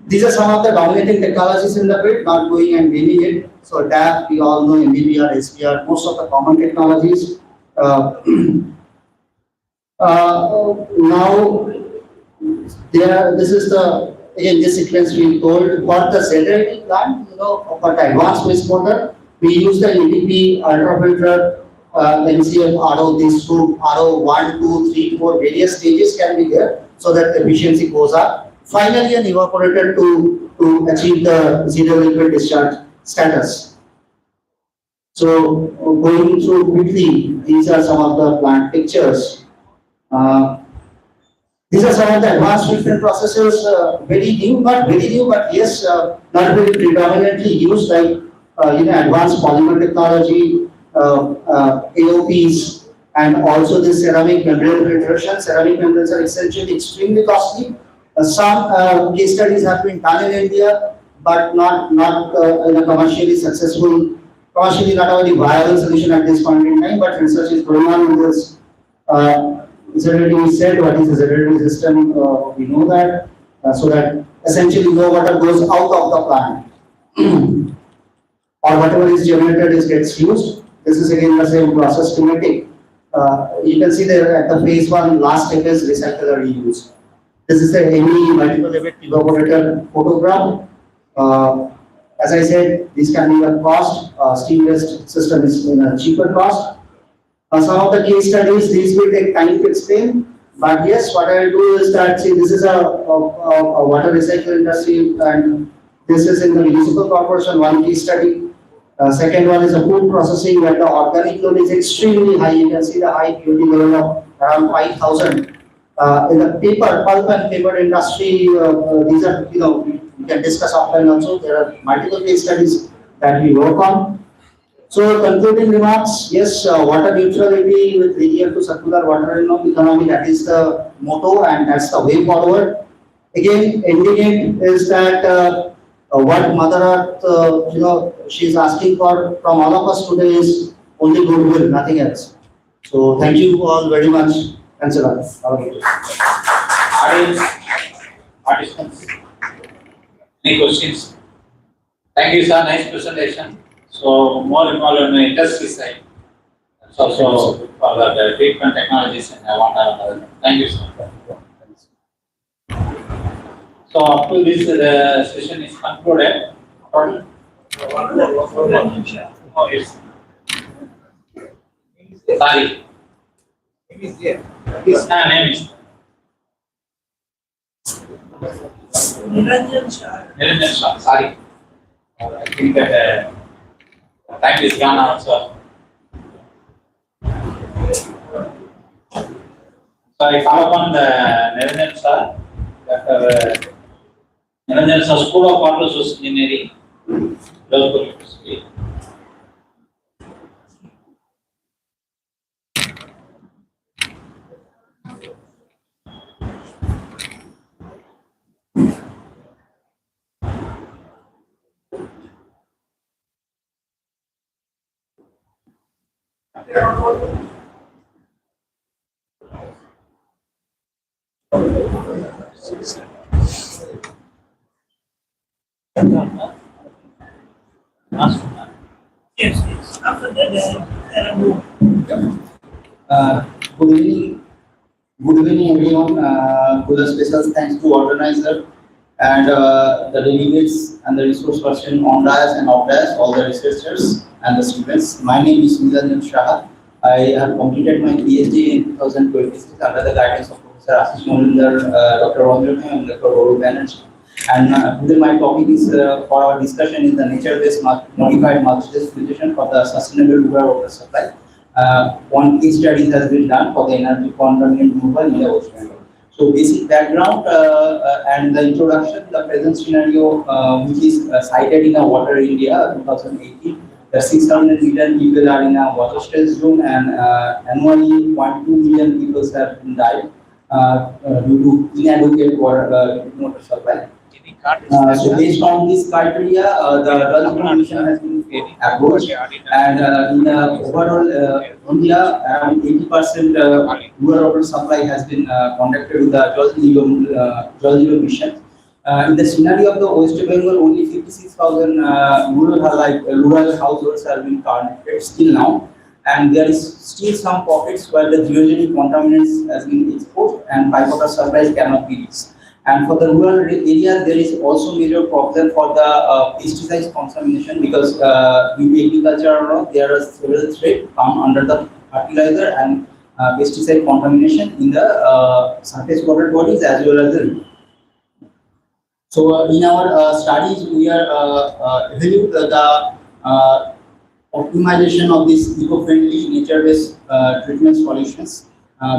these are some of the dominating technologies in the field, not going and naming it. So DAP, we all know, MBBR, SPR, most of the common technologies. Now, this is again, this sequence we told for the ZLD plant, for the advanced wastewater, we use the EDP, ultrafilter, MCF, RO, these two, RO 1, 2, 3, 4, various stages can be there so that the efficiency goes up. Finally, an evaporator to achieve the zero liquid discharge status. So going through quickly, these are some of the plant pictures. These are some of the advanced treatment processes, very new, but yes, not very predominantly used, like advanced polymer technology, AOPs, and also the ceramic membrane filtration. Ceramic membranes are essentially extremely costly. Some case studies have been done in India, but not in a commercially successful, commercially not a very viable solution at this point in time. But research is going on in this. Zerity said, what is the Zerity system? We know that, so that essentially no water goes out of the plant or whatever is generated is gets used. This is again the same process schematic. You can see there at the phase 1, last step is recycle or reuse. This is the ME multiple level evaporator photograph. As I said, this can be a cost. Steam-based system is in a cheaper cost. Some of the case studies, these will take time to explain. But yes, what I will do is that, see, this is a water recycle industry, and this is in the municipal corporation, one case study. Second one is a food processing, where the organic load is extremely high. You can see the high purity level of around 5,000. In the paper, pulp and paper industry, these are, we can discuss offline also. There are multiple case studies that we work on. So concluding remarks, yes, water neutrality with linear to circular water economy, that is the motto and that's the way forward. Again, ending it is that what Mother Earth, she's asking for from all of us today is only goodwill, nothing else. So thank you all very much. Thanks a lot. Audience, participants, any questions? Thank you, sir. Nice presentation. So more involved in the industry side. That's also for the treatment technologies and water. Thank you, sir. So up to this session is concluded. Oh, yes. Sorry. His name is Niranjan Shah. Sorry. I think that time is gone also. So I call upon the Niranjan Shah, Dr. Niranjan Shah, School of Water Resource Engineering, Jodhpur University. Yes. After that, Good evening, everyone. With a special thanks to organizer and the delegates and the resource person on dais and off dais, all the researchers and the students. My name is Niranjan Shah. I have completed my PhD in 2026 under the guidance of Professor Ashish Molinder, Dr. Rondra and Dr. Gaurav Banerjee. And today my topic is for our discussion is the nature-based modified multi-stage filtration for the sustainable rural water supply. One case study has been done for the energy contaminant removal in the West Bengal. So basic background and the introduction, the present scenario which is cited in a Water India 2018. The 600 million people are in a water stress zone, and annually 0.2 million people have died due to inadequate water supply. So based on this criteria, the Jal Jeevan Mission has been approached, and in the overall India, around 80% rural water supply has been conducted with the Jal Jeevan Mission. In the scenario of the West Bengal, only 56,000 rural households have been connected still now, and there is still some pockets where the geogenic contaminants has been exposed and pipe water supplies cannot be reached. And for the rural area, there is also major problem for the pesticides contamination, because due to agriculture, there are several threats come under the fertilizer and pesticide contamination in the surface water bodies as well as the river. So in our studies, we are evaluating the optimization of these eco-friendly nature-based treatment solutions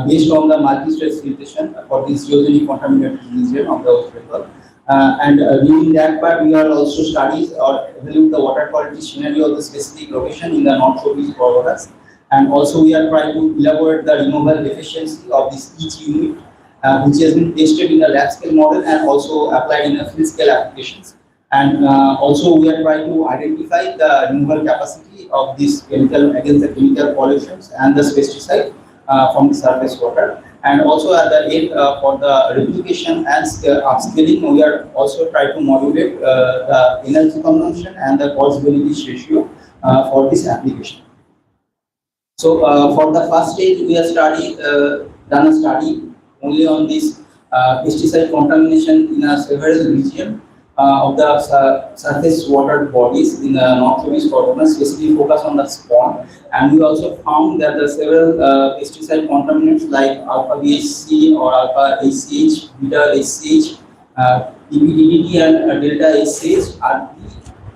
based on the multi-stage filtration for this geogenic contaminated region of the West Bengal. During that part, we are also studies or evaluate the water quality scenario of the specific location in the North Shore province. And also we are trying to elaborate the renewable efficiency of this each unit, which has been tested in a lab scale model and also applied in a field scale applications. And also we are trying to identify the renewable capacity of this chemical against the chemical pollutions and the pesticide from the surface water. And also at the end for the replication and upscaling, we are also trying to modulate the energy consumption and the cost benefit ratio for this application. So for the first stage, we have done a study only on this pesticide contamination in a several regions of the surface water bodies in the north-east corner, specifically focus on the spawn. And we also found that the several pesticide contaminants like alpha BHC or alpha ACH, beta ACH, PPDDT and delta ACH are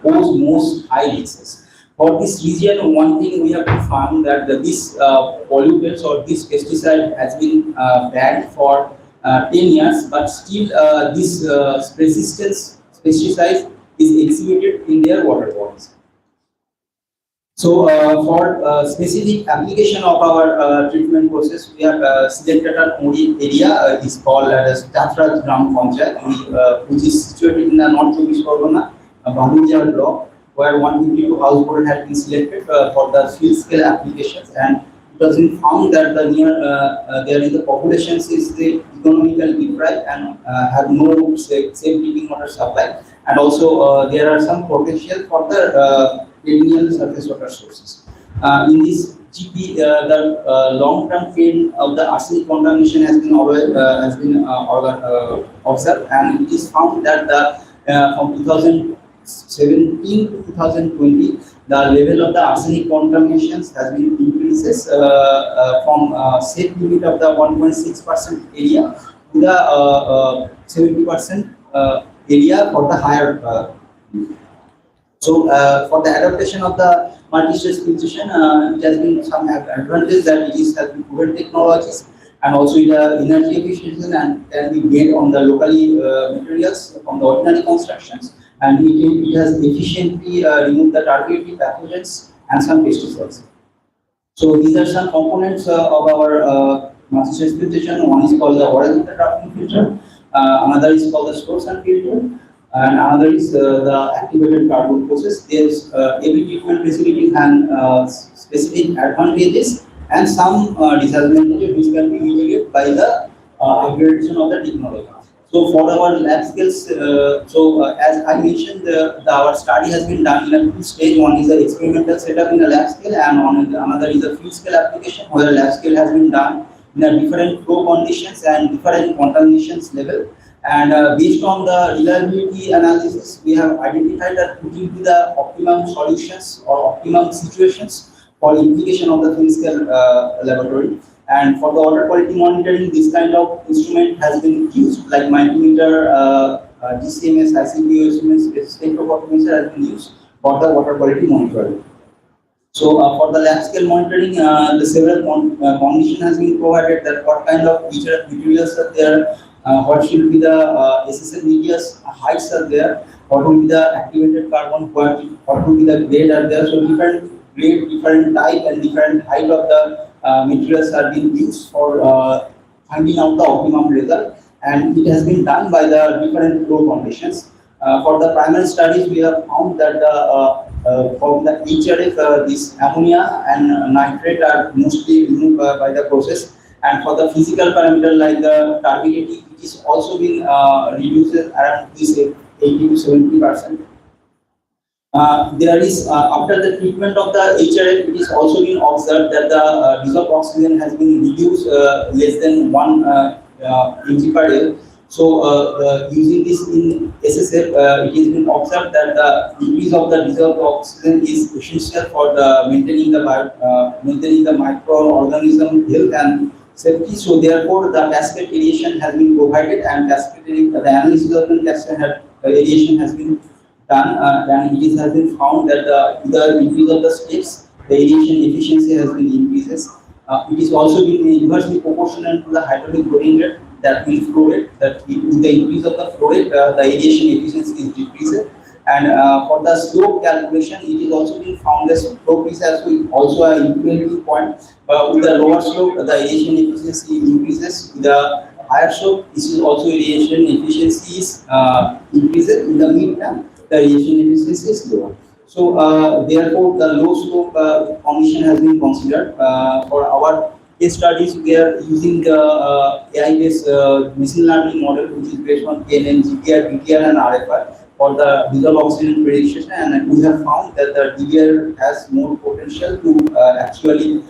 the most high risks. For this region, one thing we have found that this pollutants or this pesticide has been banned for 10 years, but still this resistance pesticide is exhibited in their water bodies. So for specific application of our treatment process, we have selected an area is called as Tatra Gram Panchayat, which is situated in the North Chobis Pargana, Bahujia block, where 152 households have been selected for the field scale applications, and it has been found that the there in the populations is the economically deprived and have no safe drinking water supply, and also there are some potential for the perennial surface water sources. In this GP, the long-term trend of the arsenic contamination has been observed, and it is found that from 2017 to 2020, the level of the arsenic contaminations has been increases from safe limit of the 1.6% area to the 70% area for the higher. So for the adaptation of the multi-stage filtration, it has been some advantage that it has been proven technologies, and also the energy efficiency and can be made on the locally materials from the ordinary constructions, and it has efficiently removed the targeted pathogens and some pesticides. So these are some components of our multi-stage filtration. One is called the horizontal drafting filter, another is called the source and filter, and another is the activated carbon process. There's every treatment facility has specific advantages and some disadvantages which can be mitigated by the upgradation of the technology. So for our lab skills, as I mentioned, our study has been done in a two stage. One is the experimental setup in the lab scale, and another is a field scale application, where the lab scale has been done in a different flow conditions and different contaminations level. And based on the reliability analysis, we have identified that which will be the optimum solutions or optimum situations for implication of the field scale laboratory. And for the water quality monitoring, this kind of instrument has been used, like multimeter, GCMS, ICPO, spectrophotometer has been used for the water quality monitoring. So for the lab scale monitoring, the several condition has been provided that what kind of materials are there, what should be the SSL medias heights are there, what will be the activated carbon, what will be the grade are there. So different grade, different type, and different height of the materials are being used for finding out the optimum result, and it has been done by the different flow conditions. For the primary studies, we have found that from the HRF, this ammonia and nitrate are mostly removed by the process, and for the physical parameter like the turbidity, it is also been reduced around this 80 to 70%. There is after the treatment of the HRF, it is also been observed that the dissolved oxygen has been reduced less than 1 mg per L. So using this in SSF, it has been observed that the increase of the dissolved oxygen is essential for the maintaining the microorganism health and safety. So therefore, the cascade radiation has been provided, and the analysis of the cascade radiation has been done, then it has been found that the increase of the steps, the aeration efficiency has been increases. It is also been inversely proportional to the hydraulic loading rate, that means flow rate, that with the increase of the flow rate, the aeration efficiency is decreased. And for the slope calculation, it is also been found that slope is also an implementing point. With the lower slope, the aeration efficiency increases. With the higher slope, this is also aeration efficiency is increases. In the mid term, the aeration efficiency is lower. So therefore, the low slope formation has been considered. For our case studies, we are using the AI-based machine learning model, which is based on KNN, GPR, BTR, and RFR for the visual oxygen prediction, and we have found that the DVR has more potential to actually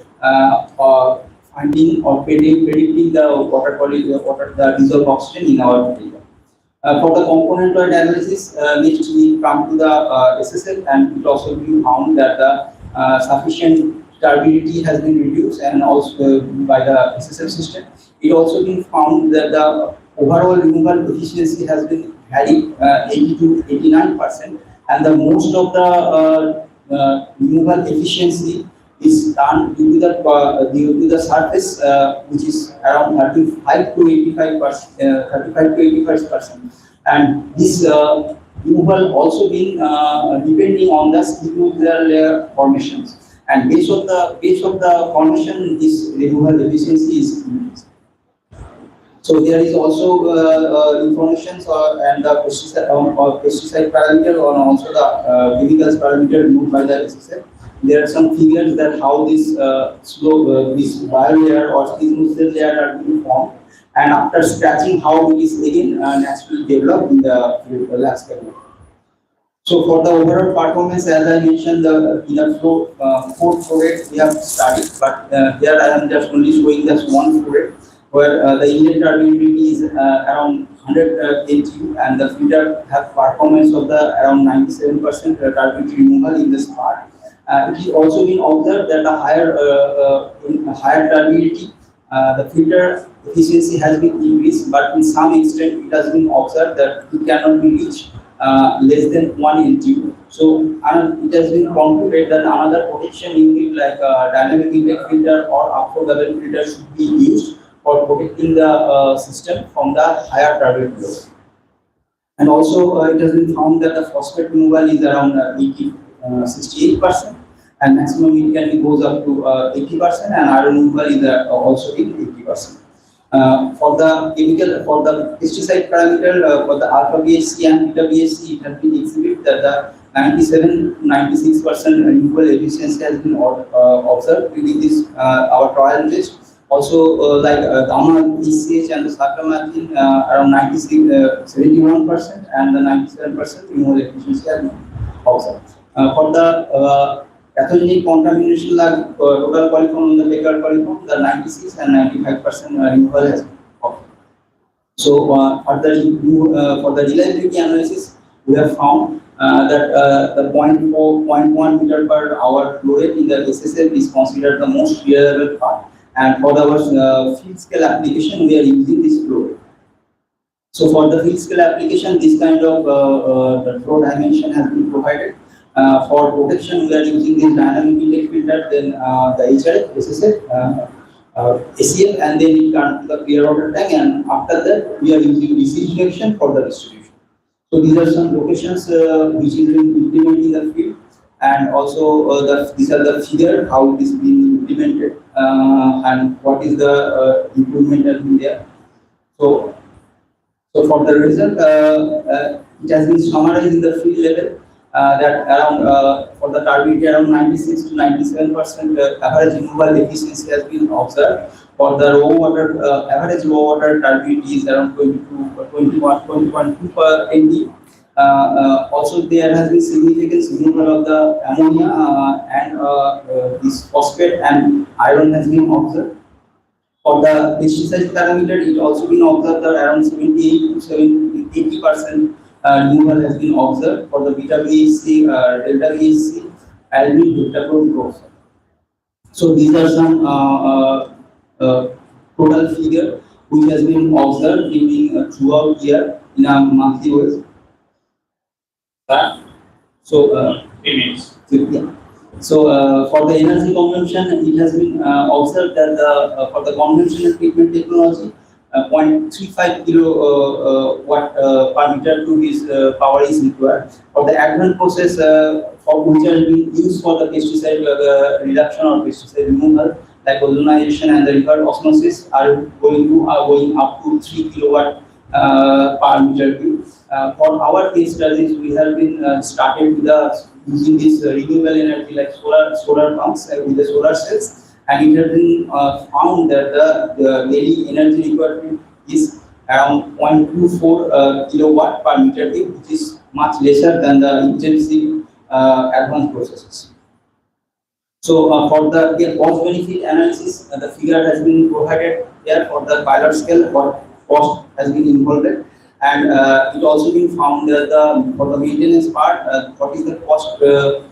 finding or predicting the water quality, the dissolved oxygen in our area. For the component-wide analysis, next we come to the SSL, and it also been found that the sufficient turbidity has been reduced, and also by the SSL system. It also been found that the overall removal efficiency has been varied 80 to 89%, and the most of the removal efficiency is done due to the surface, which is around 35 to 85%, 35 to 85%, and this removal also been depending on the individual layer formations, and based on the formation, this removal efficiency is increased. So there is also information and the pesticide parameter, or also the chemicals parameter removed by the SSL. There are some figures that how this this biolayer or smooth layer are being formed, and after scratching, how it is again naturally developed in the landscape. So for the overall performance, as I mentioned, the inner flow 4 flow rate we have studied, but here I am just only showing just one flow rate, where the inlet turbidity is around 100 NTU, and the filter have performance of the around 97% turbidity removal in this part. It is also been observed that the higher turbidity, the filter efficiency has been increased, but in some extent it has been observed that it cannot be reached less than 1 NTU. So it has been concluded that another protection unit like dynamic intake filter or upward level filter should be used for protecting the system from the higher turbidity load. And also it has been found that the phosphate removal is around 68%, and maximum it can be goes up to 80%, and iron removal is also in 80%. For the chemical, for the pesticide parameter, for the alpha BHC and beta BHC, it has been exhibited that the 97 to 96% removal efficiency has been observed within this our trial list. Also, like gamma ECH and the sarcomethane, around 71%, and the 97% removal efficiency has been observed. For the pathogenic contamination like total coliform and the fecal coliform, the 96 and 95% removal has been observed. So, for the reliability analysis, we have found that the 0.1 meter per hour flow rate in the SSL is considered the most reliable part. And for our field scale application, we are using this flow rate. So for the field scale application, this kind of the flow dimension has been provided. For protection, we are using this dynamic intake filter, then the HRF, SSL, ACL, and then it comes to the clear water tank, and after that, we are using DC injection for the distribution. So these are some locations which is being implemented in the field, and also these are the figure how it is being implemented and what is the improvement has been there. So for the result, it has been summarized in the field level that around for the turbidity around 96 to 97% average removal efficiency has been observed. For the raw water, average raw water turbidity is around 20.2 per ND. Also, there has been significant removal of the ammonia and this phosphate and iron has been observed. For the pesticide parameter, it also been observed that around 78 to 80% removal has been observed. For the beta BHC, delta BHC, albumin, beta growth. So these are some total figure which has been observed during throughout year in a monthly basis. So, 3 minutes. yeah. So, for the energy consumption, it has been observed that for the conventional treatment technology, 0.35 kilowatt per meter cube is power is required. For the advanced process, for which are being used for the pesticide reduction or pesticide removal, like ozonization and the river osmosis, are going up to 3 kilowatt per meter cube. For our case studies, we have been started with using this renewable energy like solar pumps with the solar cells, and it has been found that the daily energy requirement is around 0.24 kilowatt per meter cube, which is much lesser than the intensive advanced processes. So for the cost benefit analysis, the figure has been provided here for the pilot scale. What cost has been involved, and it also been found that for the maintenance part, what is the cost for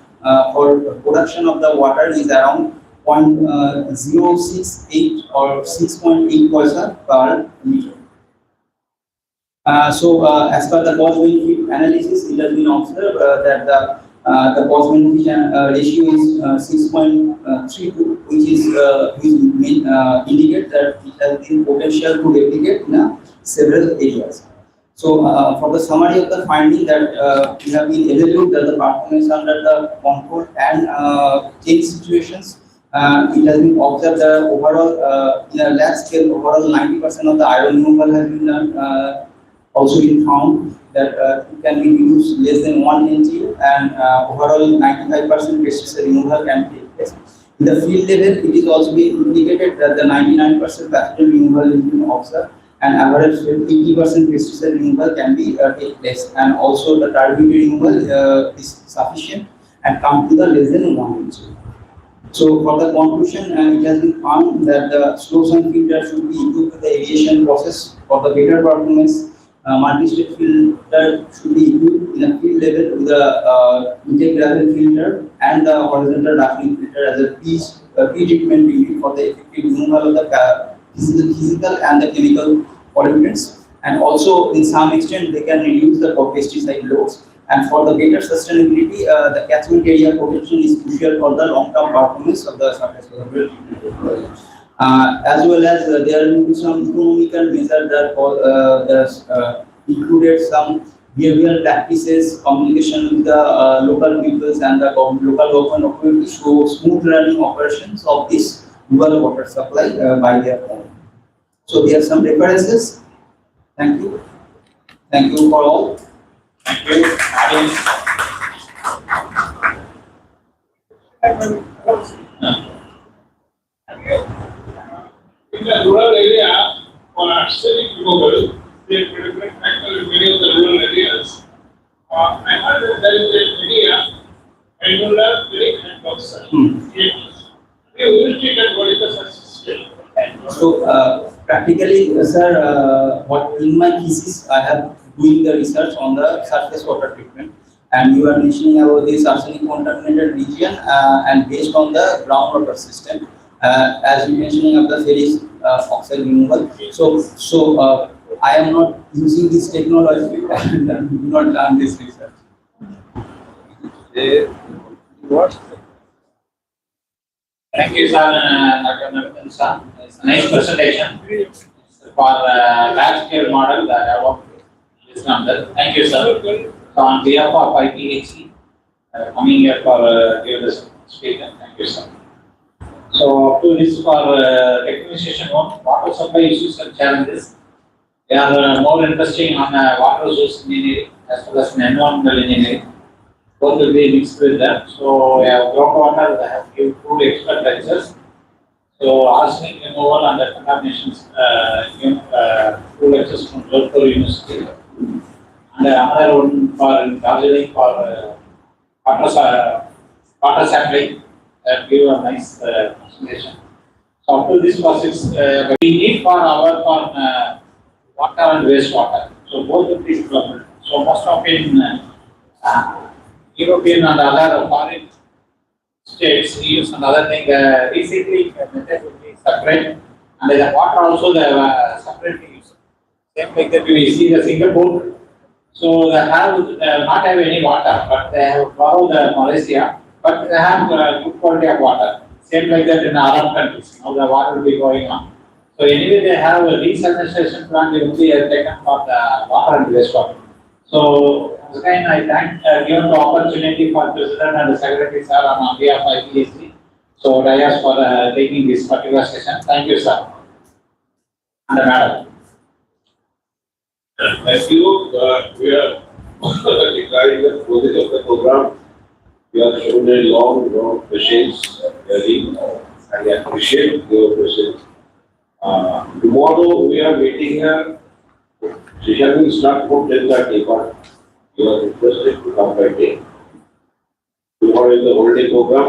production of the water is around 0.068 or 6.8 paisa per meter. As per the cost benefit analysis, it has been observed that the cost benefit ratio is 6.32, which indicates that it has been potential to replicate in several areas. So, for the summary of the finding that we have been evaluated that the performance under the control and change situations, it has been observed that overall, in a large scale, overall 90% of the iron removal has been also been found that it can be reduced less than 1 NTU, and overall 95% pesticide removal can take place. In the field level, it is also been indicated that the 99% pathogen removal is being observed, and average 80% pesticide removal can be take place, and also the turbidity removal is sufficient and come to the less than 1 NTU. So for the conclusion, it has been found that the slow sun filter should be improved with the aeration process for the better performance. Multi-stage filter should be improved in a field level with the integral filter and the horizontal darkening filter as a pre-treatment unit for the effective removal of the physical and the chemical pollutants. And also, in some extent, they can reduce the pesticide loads. And for the better sustainability, the catchment area protection is crucial for the long-term performance of the surface water treatment technology. As well as there will be some economical measures that included some behavioral practices, communication with the local peoples and the local government authorities to smooth running operations of this rural water supply by their own. So there are some references. Thank you. Thank you for all. Thank you. In the rural area, for arsenic removal, they prefer factor in many of the rural areas. I heard that there is an area, annular very kind of such. We will treat and what is the such system. So practically, sir, what in my thesis I have doing the research on the surface water treatment, and you are mentioning about this arsenic contaminated region and based on the groundwater system, as you mentioning of the ferrous oxide removal. So I am not using this technology and do not done this research. Thank you, sir, Dr. Nathan, sir. It's a nice presentation for large scale model that I worked with this number. Thank you, sir. So on behalf of IPHE, coming here for give this speaker. Thank you, sir. So up to this for technical session 1, water supply issues and challenges. They are more interesting on water resource engineering as well as environmental engineering. Both will be mixed with that. So we have groundwater, they have given 2 expert lectures. So arsenic removal and the contaminations, 2 lectures from Jodhpur University. And another one for Darjeeling for water sampling. That give a nice presentation. So up to this process, we need for our water and wastewater. So both of these development. So most of in European and other foreign states use another thing. Recycling method will be separate, and the water also they have separately used. Same like that we see the Singapore So they have not have any water, but they have borrowed Malaysia, but they have good quality of water. Same like that in Arab countries. Now the water will be going on. So anyway, they have a desalination plant. They will be taken for the water and wastewater. So again, I thank given the opportunity for President and the Secretary sir on behalf of IPHE. So Dayas for taking this particular session. Thank you, sir. And madam. Thank you. We are regarding the process of the program. We have shown a long patience, really, and I appreciate your patience. Tomorrow we are meeting here. Session will start from 10:30, but you are requested to come by day. Tomorrow is the holiday program.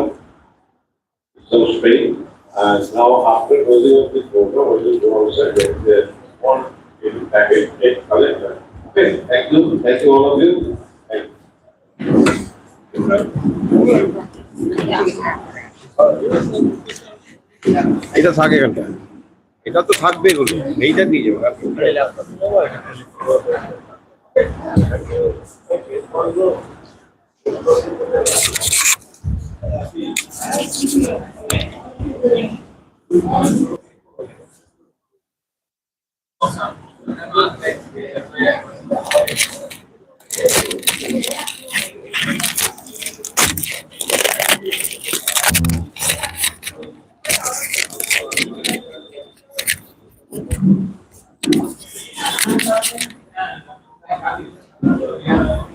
Some Spain, and now after closing of this program, we will go outside and the small packet take calendar. Okay, thank you all of you. Thank এটা থাকে এখানটা, এটা তো থাকবে এগুলো, এইটা দিয়ে যাবো। you.